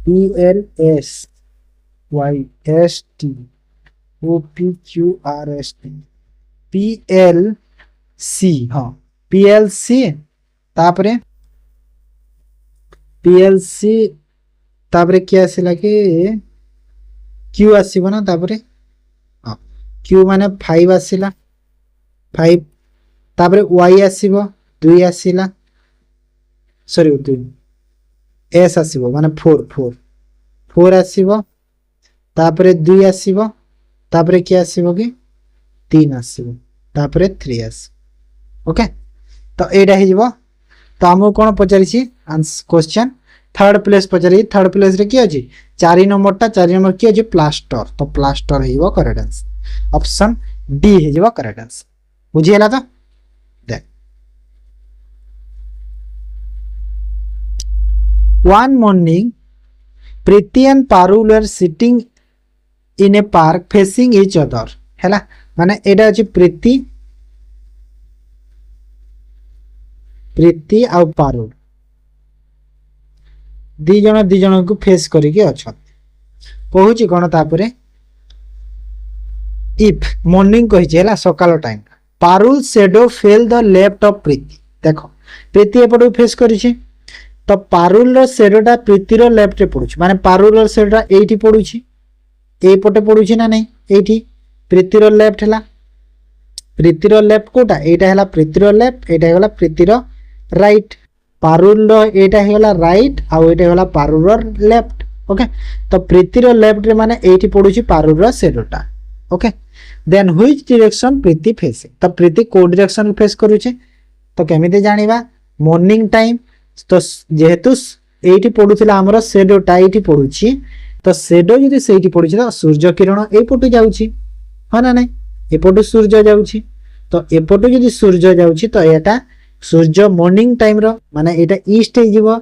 P L S Y S T O P Q R S T P L C हाँ पी एल सी तापरे पी एल सी तापरे क्या आसिला कि क्यू आसीबो ना तापरे हाँ क्यू माने 5 आसिला 5 तापरे वाई आसीबो 2 आसिला सॉरी 2 एस आसीबो माने 4 आसीबो तापरे 2 आसीबो तापरे क्या आसीबो कि 3 आसीबो तापरे 3 आस ओके तो एटा हे जिवो तो हमको कोन पचारि छी क्वेश्चन थर्ड प्लेस पचारि थर्ड प्लेस रे की अछि 4 नंबर की अछि प्लास्टर तो प्लास्टर हे जिवो करेक्ट आंसर ऑप्शन डी हे जिवो करेक्ट आंसर बुझी हला तो देख one morning Preeti and Parul were sitting in a park facing each other हैला माने एटा अछि प्रीति आ पारुल दी जन को फेस करिके अछन कहूची कोन तापरे इफ मॉर्निंग कहि छेला सकाल time Parul shadow fell the left of Preeti देखो प्रीति एपटो फेस करि छी तो पारुल रो शैडोटा प्रीति रो लेफ्ट रे पडुछ माने पारुल रो शैडोटा एठी पडुची ए पटे पडुची ना नहीं एठी प्रीति रो लेफ्ट हैला प्रीति रो लेफ्ट कोटा एटा हैला प्रीति रो लेफ्ट एटा हैला प्रीति रो राइट पारुल रो एटा हैला राइट आ एटा हैला पारुल रो लेफ्ट ओके तो प्रीति रो लेफ्ट रे माने एठी पडुची पारुल रो शैडोटा okay then which direction Preeti facing तो प्रीति को डायरेक्शन फेस करूचे तो केमिते जानिबा मॉर्निंग टाइम तो जेहेतु एठी पडुथिला हमरो शैडोटा एठी पडुची तो शैडो जदि सेठी पडुची तो सूर्य किरण ए पटु जाउची हा ना नहीं एपटु सूर्य जाउची तो एपटु जदि सूर्य जाउची तो एटा सूर्य मॉर्निंग टाइम रो माने एटा ईस्ट हे जिवो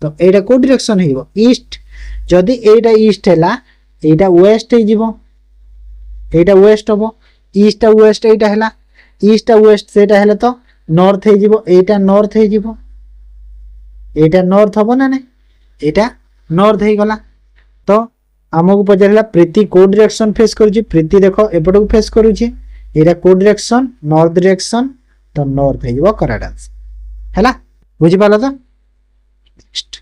तो एटा को डायरेक्शन हे जिवो ईस्ट जदि एटा ईस्ट हैला एटा वेस्ट हे जिवो एटा वेस्ट हबो ईस्ट आ वेस्ट एटा हैला ईस्ट आ वेस्ट सेटा हैला तो नॉर्थ हे जिवो एटा नॉर्थ हे जिवो एटा नॉर्थ हबो ना नहीं एटा नॉर्थ हे गला तो आमको पचारा प्रीति को डायरेक्शन फेस करूची प्रीति देखो एपट को फेस करूची एटा को डायरेक्शन नॉर्थ डायरेक्शन तो नॉर्थ हे जिवो करेक्ट आंसर हैला बुझी पालो तो next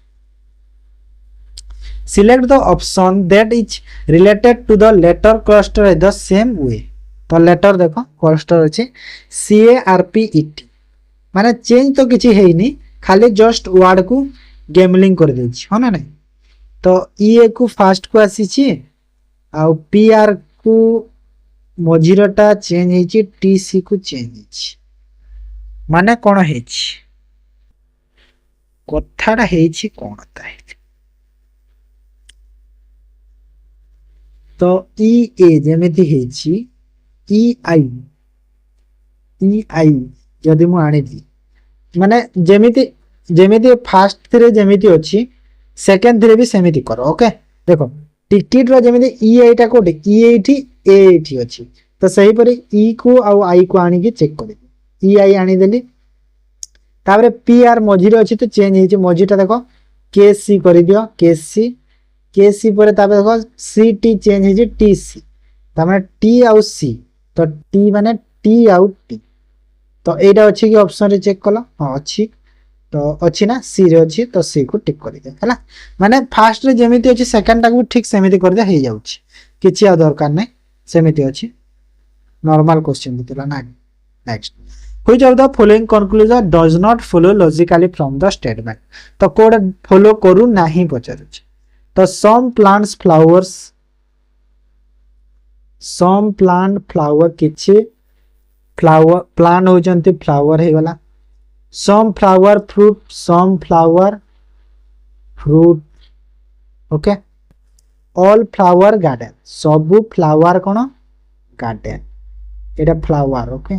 select the option that is related to the letter cluster in the same way तो लेटर देखो क्लस्टर अछि C A R P E T माने चेंज तो किछि हेइनी खाली जस्ट वर्ड को गेमलिंग कर देछि हो ना नहीं तो ई को फास्ट को आसी छी आ पी आर को मझिरटा चेंज हे छी टी सी को चेंज हे छी माने कोन हे छी कथाडा हे छी कोन ताइ तो ई ए जेमिति हे छी ई आई यदि मु आने दी माने जेमिति फास्ट थ्रे जेमिति अछि सेकंड थ्रे भी सेमिति करो ओके देखो टिकट रो जेमिति ई एटा कोटे ई एठी ए एठी अछि तो सही परे ई को आ आई को आनी के चेक कर ई आई आनी देली ताबरे पी आर मझिरे अछि तो चेंज हे छै मझिटा देखो के सी कर दियो के सी परे ताबे देखो सी टी चेंज हे छै टी सी ता माने टी आ सी तो टी माने टी आ टी तो एटा अछि कि ऑप्शन रे चेक कलो हां अछि तो अच्छी ना सी रे अच्छी तो सी को टिक कर दे हैला माने फास्ट रे जेमिति अछि सेकंड टा को ठीक सेमिति कर दे हे जाउछि किछि आ दरकार नै सेमिति अछि नॉर्मल क्वेश्चन दितला ना next which of the following conclusion does not follow logically from the statement तो कोड फॉलो करू नाही पचारुछि तो सम प्लांट्स फ्लावर किछि फ्लावर प्लांट हो जंती फ्लावर हे वाला some flower fruit okay all flower garden सब फ्लावर कोन garden एटा flower okay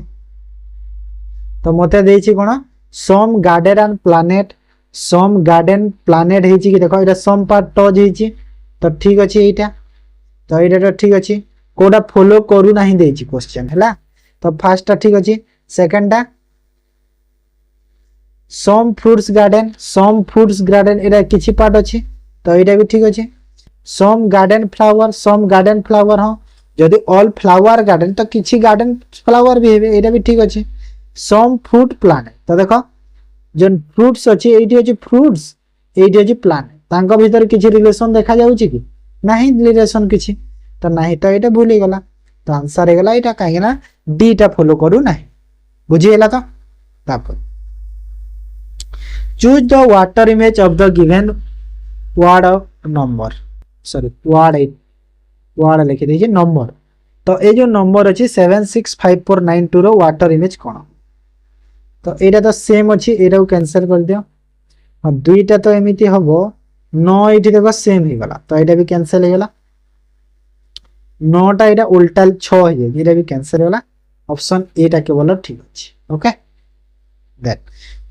तो मते देइ छी कोन some garden and planet हे छी कि देखो एटा some part टच हे छी तो ठीक अछि एटा तो एटा तो ठीक अछि कोडा फॉलो करू नहीं देछि क्वेश्चन हैला। तो फर्स्ट टा ठीक अछि। सेकंड टा सम फ्रूट्स गार्डन एरा किछि पार्ट अछि तो एटा भी ठीक अछि। सम गार्डन फ्लावर हां जदि ऑल फ्लावर गार्डन तो किछि गार्डन फ्लावर भी हेबे एटा भी ठीक अछि। सम फ्रूट प्लांट तो देखो जन फ्रूट्स अछि एटी अछि फ्रूट्स एटी अछि प्लांट तांको भीतर किछि रिलेशन देखा जाउछि कि नाही रिलेशन किछि तो नाही तो एटा भूली गला तो आंसर हे गला एटा काहे ना डी टा फॉलो करू नाही बुझी गेला। तो तापर choose the water image of the given word of number sorry word लिखि दीजिए नंबर। तो ये जो नंबर अछि 765492 रो वाटर इमेज कोन तो एटा तो सेम अछि एटा को कैंसिल कर दियो। हां दुईटा तो एमिति हबो 9 एठी देखो सेम ही गला तो एटा भी कैंसिल हे गला। 9 टा एटा उल्टा 6 हे एटा भी कैंसिल होला। ऑप्शन ए टा केवल ठीक अछि। Okay that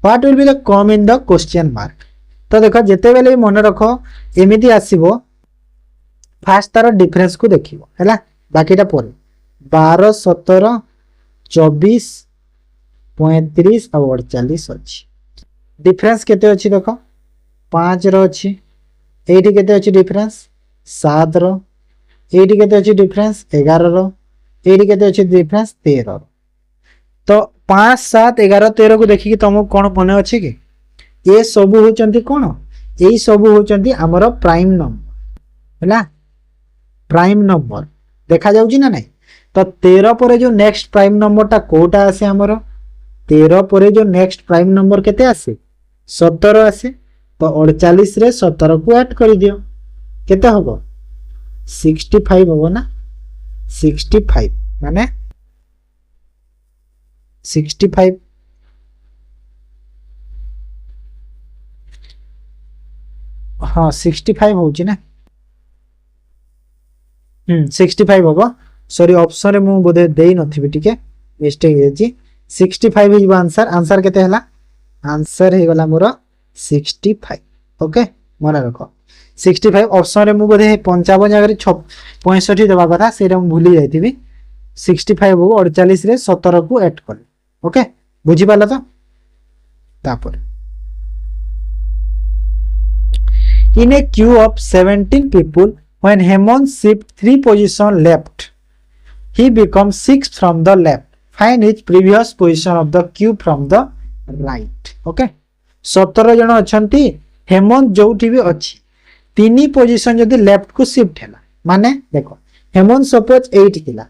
what will be the come in the question mark. तो देखो जेते बेले मन रखो एमिति आसीबो फास्ट तार डिफरेंस को देखिबो हैला बाकीटा पर 12 17 24 35 और 48 अछि। डिफरेंस केते अछि देखो 5 रो अछि एठी केते अछि डिफरेंस 7 रो एठी केते अछि डिफरेंस 11 रो एठी केते अछि डिफरेंस 13 रो। तो 5 7 11 13 को देखि कि तुमको कोन मने अछि कि ये सब होचंती कोन एई सब होचंती हमर प्राइम नंबर हैला प्राइम नंबर देखा जाउची ना नहीं। तो 13 पर जो नेक्स्ट प्राइम नंबर ता कोटा आसे हमर 13 पर जो नेक्स्ट प्राइम नंबर केते आसे 17 आसे। तो 48 रे 17 को ऐड कर दियो केते होबो 65 होबो ना 65 माने 65 हाँ 65 होची ना 65 होबो सॉरी ऑप्शन रे मु बोधे देई नथिबी ठीक है मिस्टेक हे जी 65 इज आंसर। आंसर केते हला आंसर हे गला मोर 65 ओके मन रखो 65 ऑप्शन रे मु बोधे 55 जगह 65 देबा कथा सेरा मु भूली जाईतिबी 65 हो 48 रे 17 को ऐड कर ओके बुझी पाला। तो तापर in a queue of 17 people when Hemant shift 3 position left he becomes 6 from the left find his previous position of the queue from the right okay 17 जन अछंती हेमंत जोठी भी अछि तीनी पोजीशन जदी लेफ्ट को शिफ्ट हैला माने देखो हेमंत सपोज 8 थिला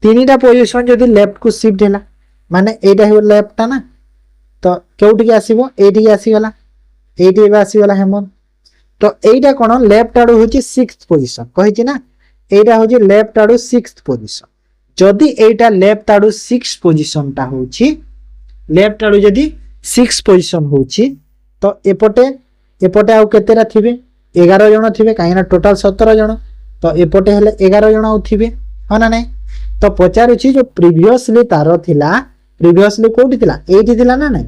तीनीटा पोजीशन जदी लेफ्ट को शिफ्ट हैला माने एटा हो लेफ्ट ना तो केउठी आसीबो एठी आसी गला एठी आसी गला हेमंत। तो एटा कोन लेफ्ट आडू होची 6th पोजीशन कहिची ना एटा होची लेफ्ट आडू 6th पोजीशन जदी एटा लेफ्ट आडू 6th पोजीशन ता होची लेफ्ट आडू जदी 6th पोजीशन होची तो एपटे आउ केतेरा थिबे 11 जण थिबे काइना टोटल 17 जण तो एपटे हेले 11 जण आउ थिबे ह ना नै। तो पचारुची जो प्रीवियसली तारो थिला प्रीवियसली कोठी थिला 8 थिला ना नै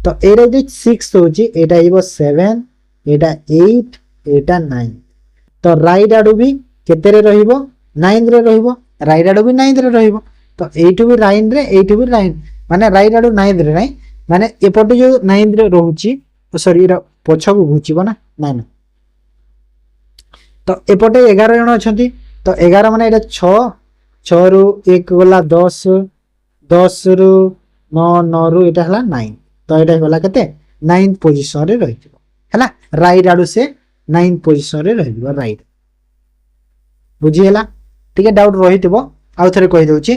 तो एरे जो 6 होची एटा इबो 7 एटा 8 एटा 9 तो राइट आडू भी केतेरे रहिबो 9 रे रहिबो राइट आडू भी 9 रे रहिबो तो एटू भी लाइन रे एटू भी लाइन माने राइट आडू 9 रे नै माने एपटे जो 9 रे रहउची सॉरी रा पछ को घुचिबो ना नै ना तो एपटे 11 जण अछंती तो 11 माने एटा 6 6 रु 1 गला 10 10 रु 9 9 रु एटा हला 9 तो एटा गला केते 9th पोजीशन रे रहिबो हैला राइट आडू से 9th पोजीशन रे रहिबो राइट बुझी हैला ठीक है डाउट रहितबो आउ थरे कहि दउची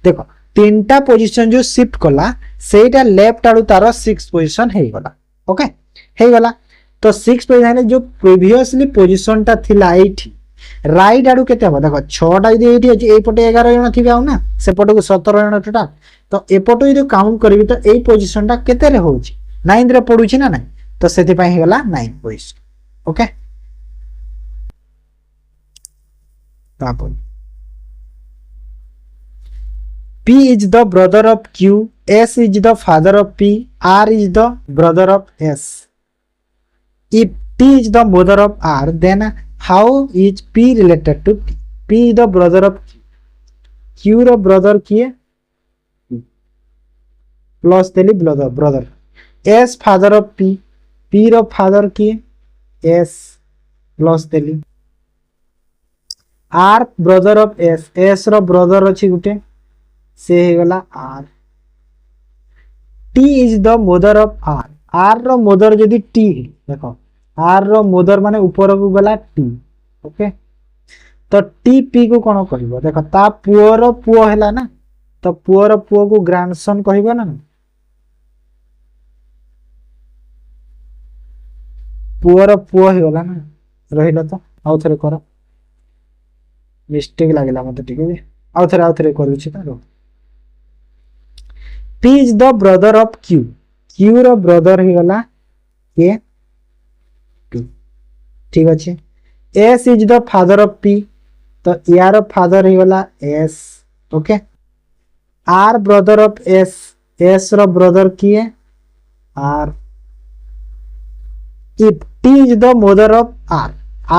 देखो तीनटा पोजीशन जो शिफ्ट कला सेटा लेफ्ट आडू तारो 6th पोजीशन हे गला ओके हे गला तो 6th पोजीशन जो प्रीवियसली पोजीशन ता थिला 8 राइट आडू केते हो देखो 6 टा जदी एठी अछि ए पटे 11 जण थिबे आउ ना से पटे को 17 जण टोटल तो ए पटे जदी काउंट करबी तो ए पोजीशन ता केते रे होउची 9 रे पडुची ना नै तो सेति पई हे गला 9 पोजीशन ओके। तापर P is the brother of Q, S is the father of P, R is the brother of S. If T is the mother of R, then how is P related to T? P is the brother of Q. Q रो brother किए plus देली brother brother S father of P P रो father किए S plus देली R brother of S S रो brother अच्छी गुटे से हे गला R T is the mother of R R रो मदर जदि टी देखो आर रो मदर माने ऊपर को गला टी ओके तो टी पी को कौन कहबो देखो ता पुओर पुओ हैला ना तो पुओर पुओ को ग्रैंडसन कहबो ना पुओर पुओ हे गला ना रहिला तो आउ थरे कर मिस्टेक लागला मते ठीक है आउ थरे करूची त P is the brother of Q Q रो ब्रदर हे गला के P ठीक अच्छे S is the father of P तो यार फादर हे गला S okay R brother of S S रो ब्रदर किए R if T is the mother of R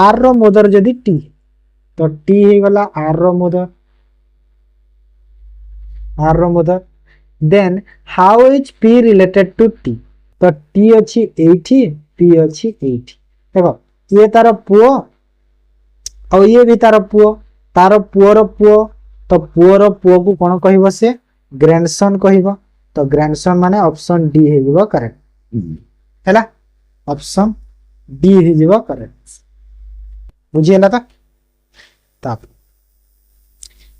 R रो मदर जदि T तो T हे गला R रो mother then how is P related to T तो T अच्छी 80 P अच्छी 80 देखो ये तार पुओ और ये भी तार पुओर पुओ तो पुओर पुओ को कौन कहबो से ग्रैंडसन कहबो तो ग्रैंडसन माने ऑप्शन डी हे जीवो करेक्ट हैला ऑप्शन डी हे जीवो करेक्ट बुझी हैला ताप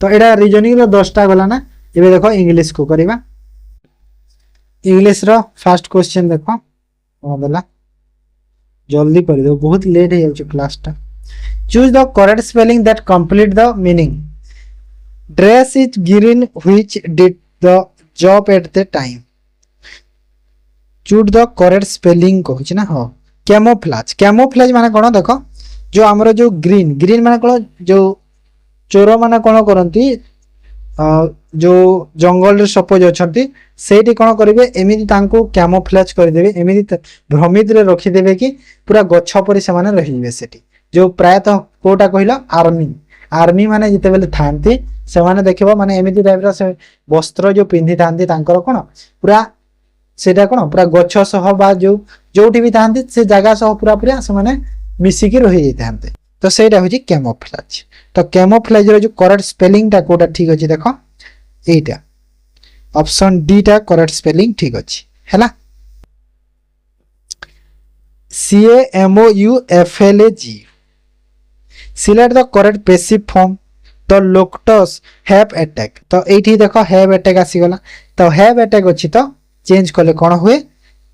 तो एडा रीजनिंग रो 10 टा गला ना एबे देखो इंग्लिश को करबा इंग्लिश रो फर्स्ट क्वेश्चन देखो बोला जल्दी कर दो बहुत लेट है जाउ क्लास टा choose the correct spelling that complete the meaning dress is green which did the job at the time choose the correct spelling कहछ ना हो कैमोफ्लेज माने कोन देखो जो हमरो जो ग्रीन माने कोन जो चोर माने कोन करंती जो जंगल सपोज अच्छा से कौन करेंगे एमती कैमोफ्लेज करदे एमती भ्रमित रखिदे कि पूरा गछ पर से रही से जो प्रायतः कोटा कहल आर्मी माने जिते बेले थांती से माने देखिबो माने एमती टाइप से वस्त्र जो पिंधि थांती तांकर कोन पूरा सेटा कोन पूरा गछ सह बा जोठी भी थांती से जगह सह पूरा पूरा से माने मिसिकी रही जाते तो सेटा होची कैमोफ्लेज तो कैमोफ्लेज रो जो करेक्ट स्पेलिंग टा कोटा ठीक अछि देखो एटा ऑप्शन डी टा करेक्ट स्पेलिंग ठीक अछि हैला CAMOUFLAG select the correct passive form तो लोक्टस हैव अटैक तो एठी देखो हैव अटैक आसी गला तो हैव अटैक अछि तो चेंज करले कोन हुए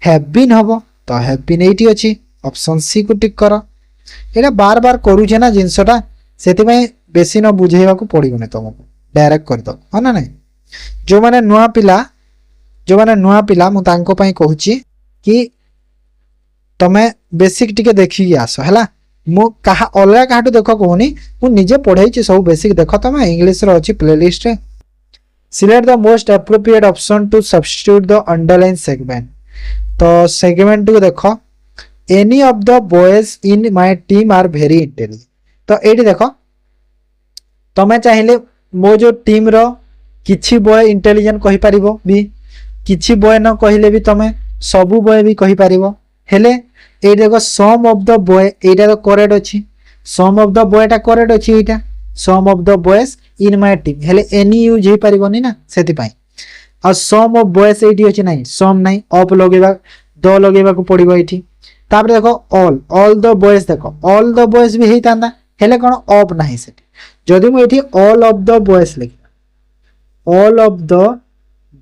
हैव बीन हबो तो हैव बीन एठी अछि ऑप्शन सी को टिक करो एटा बार बार करू छे ना जिंसटा सेति में बेसी न बुझेबा को पड़िबो तुमको डायरेक्ट कर दो हो ना नहीं जो माने नुआ पिला मु तांको पई कहूची कि तमे बेसिक टिके देखि आसो हैला मु कहा अलगा काटू देखो कहूनी मु निजे पढ़ाई छी सब बेसिक देखो तमे इंग्लिश रो अछि प्लेलिस्ट रे select the most appropriate option to substitute the underline segment तो सेगमेंट को देखो any of the boys in my team are very intelligent तो एठी देखो तमे चाहिले मो जो टीम रो किछि बॉय इंटेलिजेंट कहि परिबो भी किछि बॉय न कहिले भी तमे सबु बॉय भी कहि परिबो हेले ए देखो सम ऑफ द बॉय एटा तो करेक्ट अछि सम ऑफ द बॉय टा करेक्ट अछि एटा some of the boys in my team हेले एनी यूज हे परिबोनी ना सेति पई आ सम ऑफ बॉयज एटी अछि नाही सम नाही ऑफ लगेबा द लगेबा को पड़िबो एठी तापर देखो ऑल द बॉयज देखो ऑल द बॉयज भी हेतांदा हेले कोन ऑफ नाही सेठी जदि मु एठी ऑल ऑफ द बॉयज लिखि ऑल ऑफ द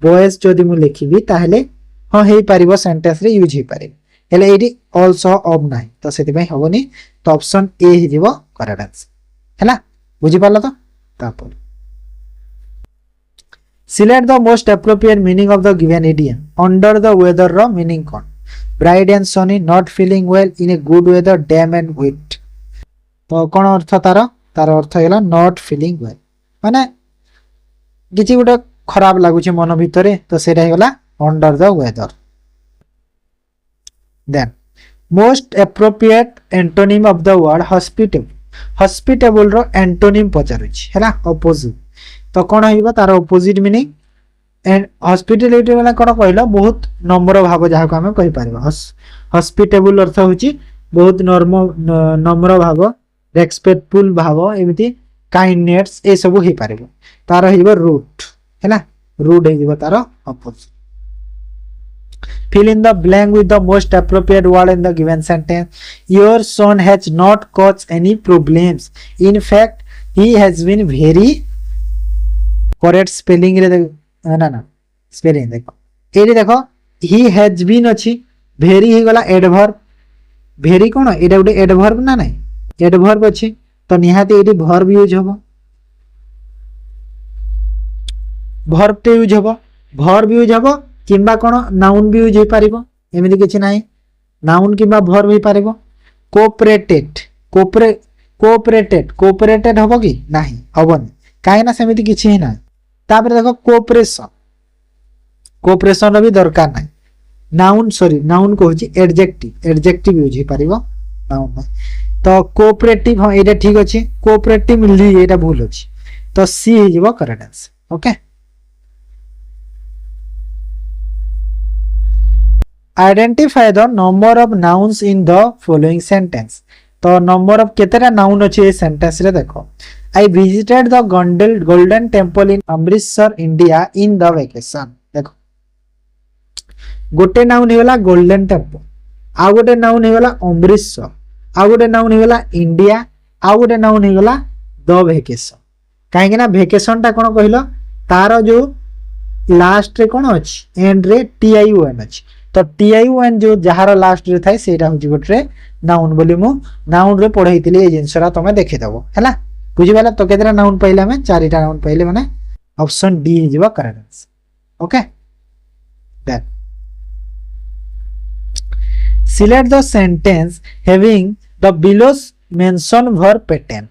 बॉयज जदि मु लिखिबी ताहले हां हे परिबो सेंटेंस रे यूज हे परिबो हेले एठी आल्सो ऑफ नाही तो सेति पई होबोनी तो ऑप्शन ए हि दिबो करेक्ट आंसर हैला बुझि पालो तो तापर select the most appropriate meaning of the given idiom under the weather रो मीनिंग कोन bright and sunny not feeling well in a good weather damp and wet तो कोन अर्थ तार अर्थ हैला नॉट फीलिंग वेल माने किछि गुटे खराब लागुचे मन भितरे तो सेटा हैला under the weather then most appropriate antonym of the word hospitable hospitable रो एंटोनिम पचारुछि हैला अपोजिट तो कौन हो तार अपोजिट मीनिंग एंड हॉस्पिटैलिटी वाला कौन कहल बहुत नम्र भाव जहाँ को आम कहीपर हॉस्पिटेबल अर्थ हूँ बहुत नम्र भाव रेस्पेक्टफुल भाव एमती काइंडनेस ये सब हो पार तार हो रूट है रूट हो तार opposite fill in the blank with the most appropriate word in the given sentence your son has not caused any problems in fact he has been very correct spelling रे ना spelling देखो एरी देखो he has been अछि very ही गला adverb very कोन एटा गुटे adverb ना नहीं adverb अछि तो निहाती एटी verb यूज हबो verb टे यूज हबो verb यूज हबो किंबा कोन नाउन भी यूज हो पारिबो एमिति किछि नाही नाउन किंबा वर्ब हो पारिबो कोऑपरेटेड कोऑपरेटेड हबो कि नाही हबोनी काहे ना सेमिति किछि ही ना तापर देखो कोऑपरेशन भी दरकार नाही नाउन कहूची एडजेक्टिव यूज हो पारिबो नाउन तो कोऑपरेटिव हां एटा ठीक अछि कोऑपरेटिव मिलि एटा भूल अछि तो सी हो जिवो correct answer okay Identify the number of nouns in the following sentence. तो number of केतेरा noun अछि ए sentence रे देखो. I visited the golden temple in Amritsar, India in the vacation. देखो. गोटे noun हेला golden temple. आ गोटे noun हेला अमृतसर. आ गोटे noun हेला India. आ गोटे noun Hella the vacation. काहे ना vacation ता कोन कहिलो तार जो लास्ट रे कोन अछि एंड रे TION अछि. तो TION जो जहार लास्ट रे थाए सेटा होची गोटे नाउन बोली मु नाउन रे पढाइतिली ए जिंसरा तमे देखि दबो हैला बुझि बाला तो केतरा नाउन पहिले में चारिटा नाउन पहिले माने ऑप्शन डी हिजबा correct answer okay then select the sentence having the below mention verb pattern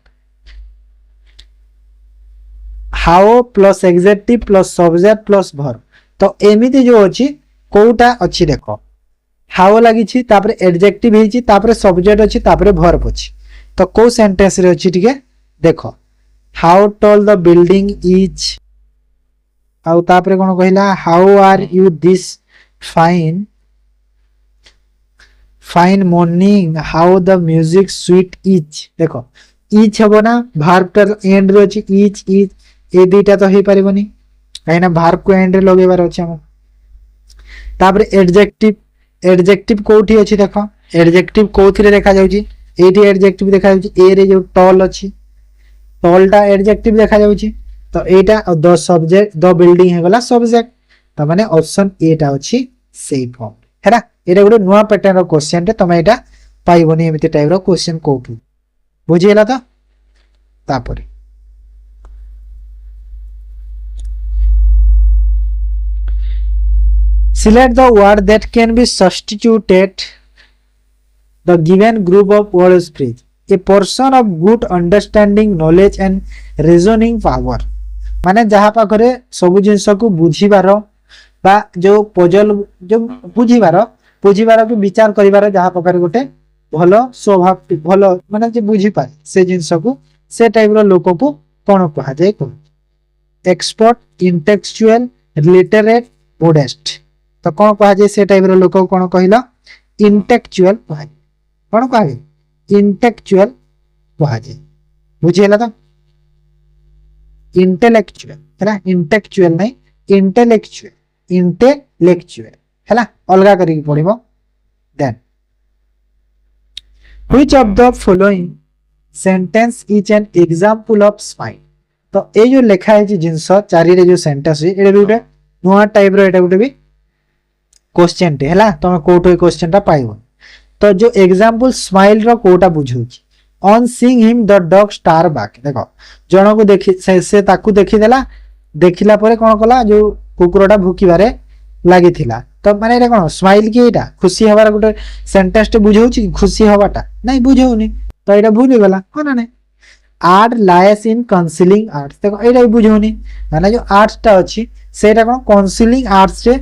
how plus adjective plus subject plus verb तो एमिति जो अछि कोटा अच्छी देखो हाउ लगी तापर एडजेक्टिव ही तापर सब्जेक्ट अच्छी तापर वर्ब अच्छी तो को सेंटेंस रे अच्छी ठीक है देखो how tall the building is आउ तापर कोन कहला how are you this fine morning how the music sweet is देखो इज हबो ना वर्ब टर एंड रे अच्छी इज ए दुईटा तो हे परिबनी काइना वर्ब को एंड रे लगेबार अछि हम तापर एडजेक्टिव कोठी अछि देखो एडजेक्टिव कोथिरे देखा जाउची एठी एडजेक्टिव देखा जाउची ए रे जो टॉल अछि टॉलटा एडजेक्टिव देखा जाउची तो एटा द सब्जेक्ट द बिल्डिंग हे गला सब्जेक्ट त माने ऑप्शन ए टा अछि सेही फॉर्म हेरा एटा गुडे नुवा पैटर्न रो क्वेश्चन रे तमे एटा पाइबोनी एमिति टाइप रो क्वेश्चन कोठी बुझियला त तापर select the word that can be substituted the given group of words phrase a person of good understanding knowledge and reasoning power माने जहा पाखरे सब जिंस को बुझीबार बा जो पजल जो बुझीबार को विचार करिबार जहा पाखरे गोटे भलो स्वभाव भलो माने जे बुझी पाए से जिंस को से टाइप रो लोक को कोन कहा जाय को एक्सपर्ट इंटेलेक्चुअल लिटरेट मोडेस्ट तो कौन कहा जाए से टाइप रो लोक कौन कहला इंटेलेक्चुअल कहा कौन कहा इंटेलेक्चुअल कहा जाए बुझियला तो इंटेलेक्चुअल हैला इंटेलेक्चुअल नहीं इंटेलेक्चुअल हैला अलगा करी पड़िबो then which of the following sentence is an example of smile तो ए जो लिखा है जिंस चारि रे जो सेंटेंस है एटा भी उठे नुवा टाइप रो एटा उठे भी क्वेश्चन टे हैला तमे कोटो क्वेश्चन टा पाइबो तो जो एग्जांपल स्माइल रो कोटा बुझौची on seeing him the dog star back देखो जण को देखि से ताकू देखि देला देखिला परे कोन कला जो कुकुरटा भूकी बारे लागि थिला तो माने रे कोन स्माइल की एटा खुशी हवार गुटे सेंटेंस टे बुझौची खुशी हवाटा नहीं बुझौनी तो एटा भूली गला कोन ने आर्ट लायस इन काउंसलिंग आर्ट्स देखो एटा बुझौनी माने जो आर्ट्स टा अछि सेटा कोन काउंसलिंग आर्ट्स रे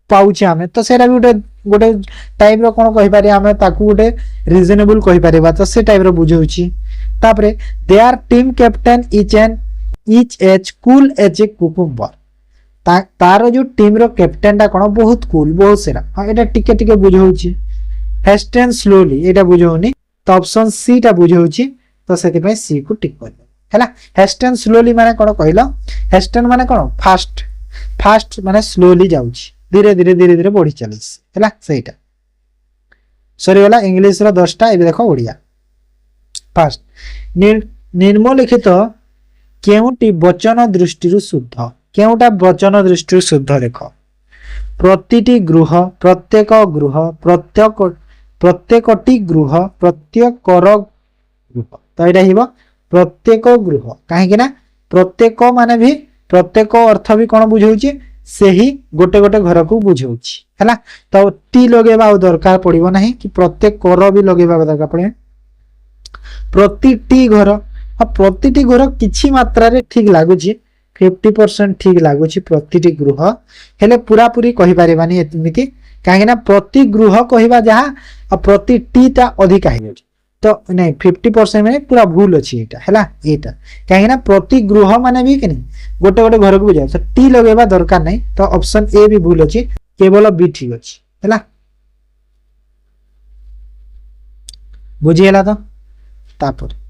पाउचे आमे तो सेटा भी गोटे टाइप रो कोन कहि पारे आमे ताकू गोटे रीजनेबल कहि पारेबा तो से टाइप रो बुझौची तापरे they are team captain is an each as cool as a cucumber तार जो टीम रो कैप्टेन टा कोन बहुत कूल बहुत सेरा हां एटा टिके टिके बुझौछि फास्ट एंड स्लोली एटा बुझौनी तो ऑप्शन सी टा बुझौछि तो सेति पे सी को टिक कर हैला फास्ट एंड स्लोली माने कोन कहलो फास्ट एंड माने कोन फास्ट फास्ट माने स्लोली जाउछि धीरे धीरे धीरे धीरे बढ़ी चलिस हैला सेटा सॉरी वाला इंग्लिश रो 10 टा एबे देखो ओडिया फास्ट निम्नलिखित केउटी वचन दृष्टि शुद्ध केउटा वचन दृष्टि शुद्ध देख प्रतिटी गृह प्रत्येक प्रत्येकटी गृह प्रत्येकर गृह तो यहाँ हिबो प्रत्येक गृह कहीं ना प्रत्येक माने भी प्रत्येक अर्थ भी कौन बुझाऊँ से ही गोटे गोटे घर को बुझाऊँ है तो टी लगेबा दरकार पड़ो ना कि प्रत्येक कर भी लगेबा दरकार पड़े प्रतिटी घर हाँ प्रतिटी घर किछि मात्रा रे ठीक लगुच 50% ठीक लगुच प्रतिटी गृह हेले पूरा पूरी कहि परिबानी एमिति काहे ना प्रति गृह कहबा जहा प्रति टी ता अधिक है तो नहीं 50% में पूरा भूल अछि एटा हैला एटा काहे ना प्रति गृह माने भी कि गोटे गोटे घर को बुझा तो टी लगेबा दरकार नहीं तो ऑप्शन ए भी भूल अछि केवल बी ठीक अछि हैला बुझी हैला तो तापर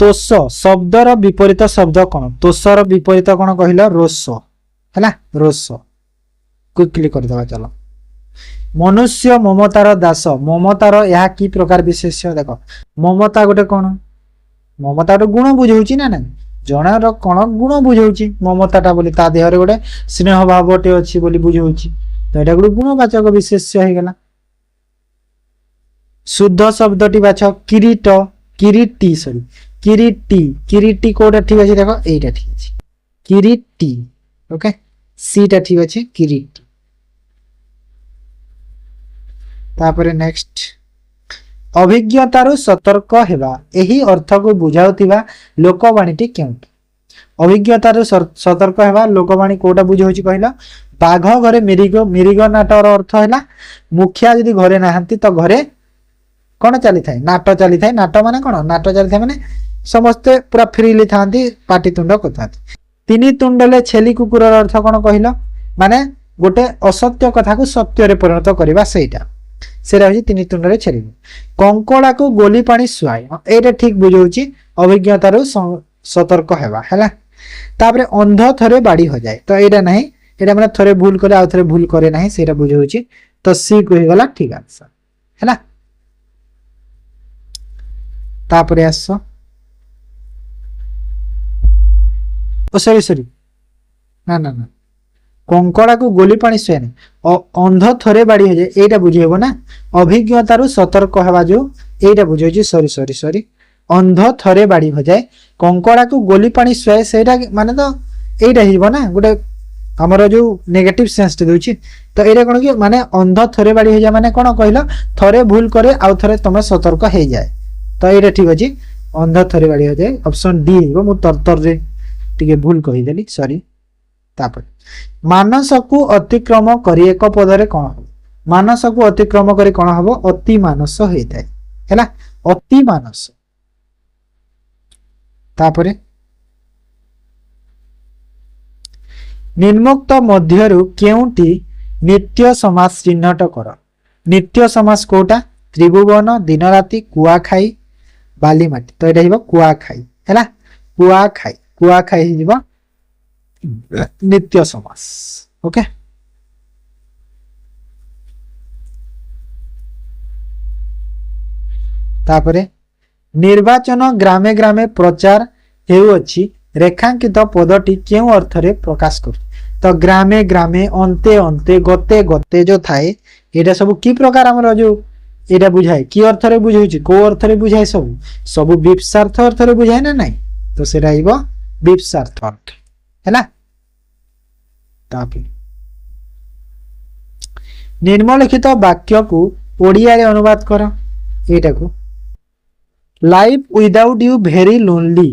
तोष शब्दर विपरीत शब्द कौन तोषर विपरीत कौन कहला रोष है रोष क्विकली करदे चलो मनुष्य ममतार दास ममतार यह कि प्रकार विशेष देख ममता गोटे कौन ममता गोटे गुण बुझाऊँ ना ना जनार कौन गुण बुझाऊँ ममताटा बोली ता देहरे गोटे स्नेह भावटे अच्छी बोली बुझाऊँ तो यहाँ गोटे गुणवाचक विशेष हो गला शुद्ध शब्दटी बाछ किरीट किरीटी सॉरी किरीटी किरीटी कोटा ठीक अछि देखो एटा ठीक अछि किरीटी ओके सी टा ठीक अछि किरीटी तापरे नेक्स्ट अभिज्ञतारु सतर्क हेबा एही अर्थ को बुझाउतिबा लोकवाणीटी केउटी अभिज्ञतारु सतर्क हेबा लोकवाणी कोटा बुझाउछि कहला बाघ घरे मिरिगो मिरिगो नाटर अर्थ हैला मुखिया यदि घरे नाहंती तो घरे कौन चली थाए नाट चली थाए नाट माने कौन नाट चली थाए माने समस्ते पूरा फ्रीली थांती पाटी तुंड करता तीन तुंडले छेली कुकुर अर्थ कौन कहल माने गोटे असत्य कथा को सत्य रे परिणत करबा सेटा सेरा होची तीन तुंडले छेली कंकड़ा को गोली पानी सुआई एटा ठीक बुझौची अभिज्ञतारु सतर्क हेबा हैला तापरे अंध थरे बाड़ी हो जाए तो एटा नहीं एटा माने थरे भूल करे आ थरे भूल करे नहीं सेटा बुझौची तो सी कहि गला ठीक आंसर हैला तापरे आसो ओ सॉरी सॉरी ना ना ना कंकड़ा को गोली पानी सुएनी अंध थरे बाड़ी हो जाए एटा बुझेबो ना अभिज्ञतारु सतर्क हेबा जो एटा बुझौची सॉरी सॉरी सॉरी अंध थरे बाड़ी हो जाए कंकड़ा को गोली पानी सुए सेटा माने तो एटा हिबो ना गोटे हमर जो नेगेटिव सेंस देउची तो एटा कोन कि माने अंध थरे बाड़ी हो जाए माने कोन कहलो थरे भूल करे आ थरे तमे सतर्क हे जाए तो ये ठीक अच्छे अंध थरे बाड़ी हो जाए ऑप्शन डी मु तरतर रे टिके भूल कही देली सॉरी तापर मानस को अतिक्रम करी एक पदरे कौन हो मानस को अतिक्रम करी कौन हबो अति मानस होइताय हैला अति मानस तापरे निम्नोक्त मध्यरु केउटी नित्य समास चिन्हट कर नित्य समास कोटा त्रिभुवन दिन राति कुआखाई बालीमाटी तो ये कुआखाई है कुआखाई नित्य समास ओके तापरे निर्वाचन ग्रामे ग्रामे प्रचार हेउअछि रेखांकित पदटी केउ अर्थरे प्रकाश कर तो ग्रामे ग्रामे अंते अंते गते गते जो थाए एटा सब की प्रकार हमर जो एटा बुझाए की अर्थ रे बुझाउछि को अर्थ रे बुझाए सब सब विपसार्थ अर्थ रे बुझाए ना नहीं तो सेरा आइबो विपसार्थ अर्थ हैला तापि निम्नलिखित वाक्य को ओडिया रे अनुवाद कर एटा को life without you very lonely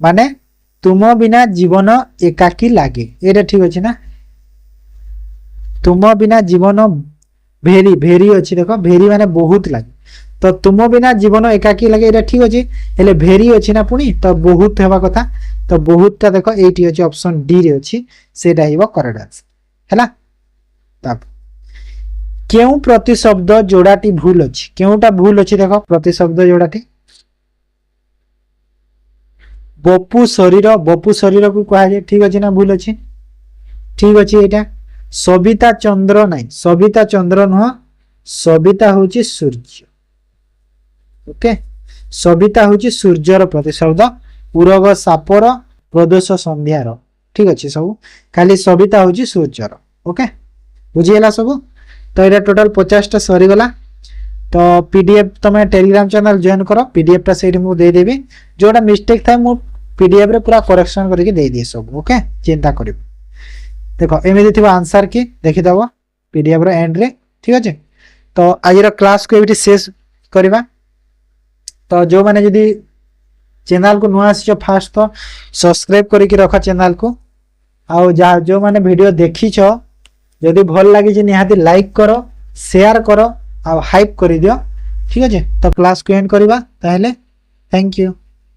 माने तुम बिना जीवन एकाकी लागे एटा ठीक अछि ना तुम बिना जीवन भेरी भेरी अच्छी देख भेरी माने बहुत लगे तो तुम बिना जीवन एकाकी लगे ये ठीक अच्छे हेले भेरी अच्छी ना पुणी तो बहुत हेबा कथा तो बहुत टा देख ये अच्छे ऑप्शन डी रे अच्छी सेटा हिबो करेक्ट आंसर हैला। तब केउ प्रतिशब्द जोड़ाटी भूल अच्छी केउटा भूल अच्छी देख प्रतिशब्द जोड़ाटी बपु शरीर को कहा जाए ठीक अच्छे ना भूल अच्छी ठीक अच्छे यहाँ सबिता चंद्र नहीं सबिता चंद्र नुह सबिता हूँ सूर्य ओके सबिता हूँ सूर्यर प्रतिशब्द उरग सापर प्रदोष संध्यार ठीक अच्छे सब खाली सबिता हूँ सूर्यर ओके बुझीगला सब तो ये टोटाल 50टा सरीगला तो पीडीएफ तुम टेलीग्राम चैनल जॉइन कर पीडीएफ टा से देदेवि जोटा मिस्टेक था मु पीडीएफ रे पूरा करेक्शन करके दे दिए सब ओके चिंता कर देखो एमती थी आंसर की देखीदब पीडीएफ रो एंड रे ठीक अच्छे तो आज क्लास को ये शेष करवा तो जो मैंने जदि चैनल को नुआ आस फास्ट तो सब्सक्राइब करके रख चैनल को आउ जहाँ जो मैंने वीडियो देखी जदि भल लगी निहाती लाइक करो शेयर करो आ हाइप कर दियो ठीक अच्छे तो क्लास को एंड करवा ताहले थैंक यू।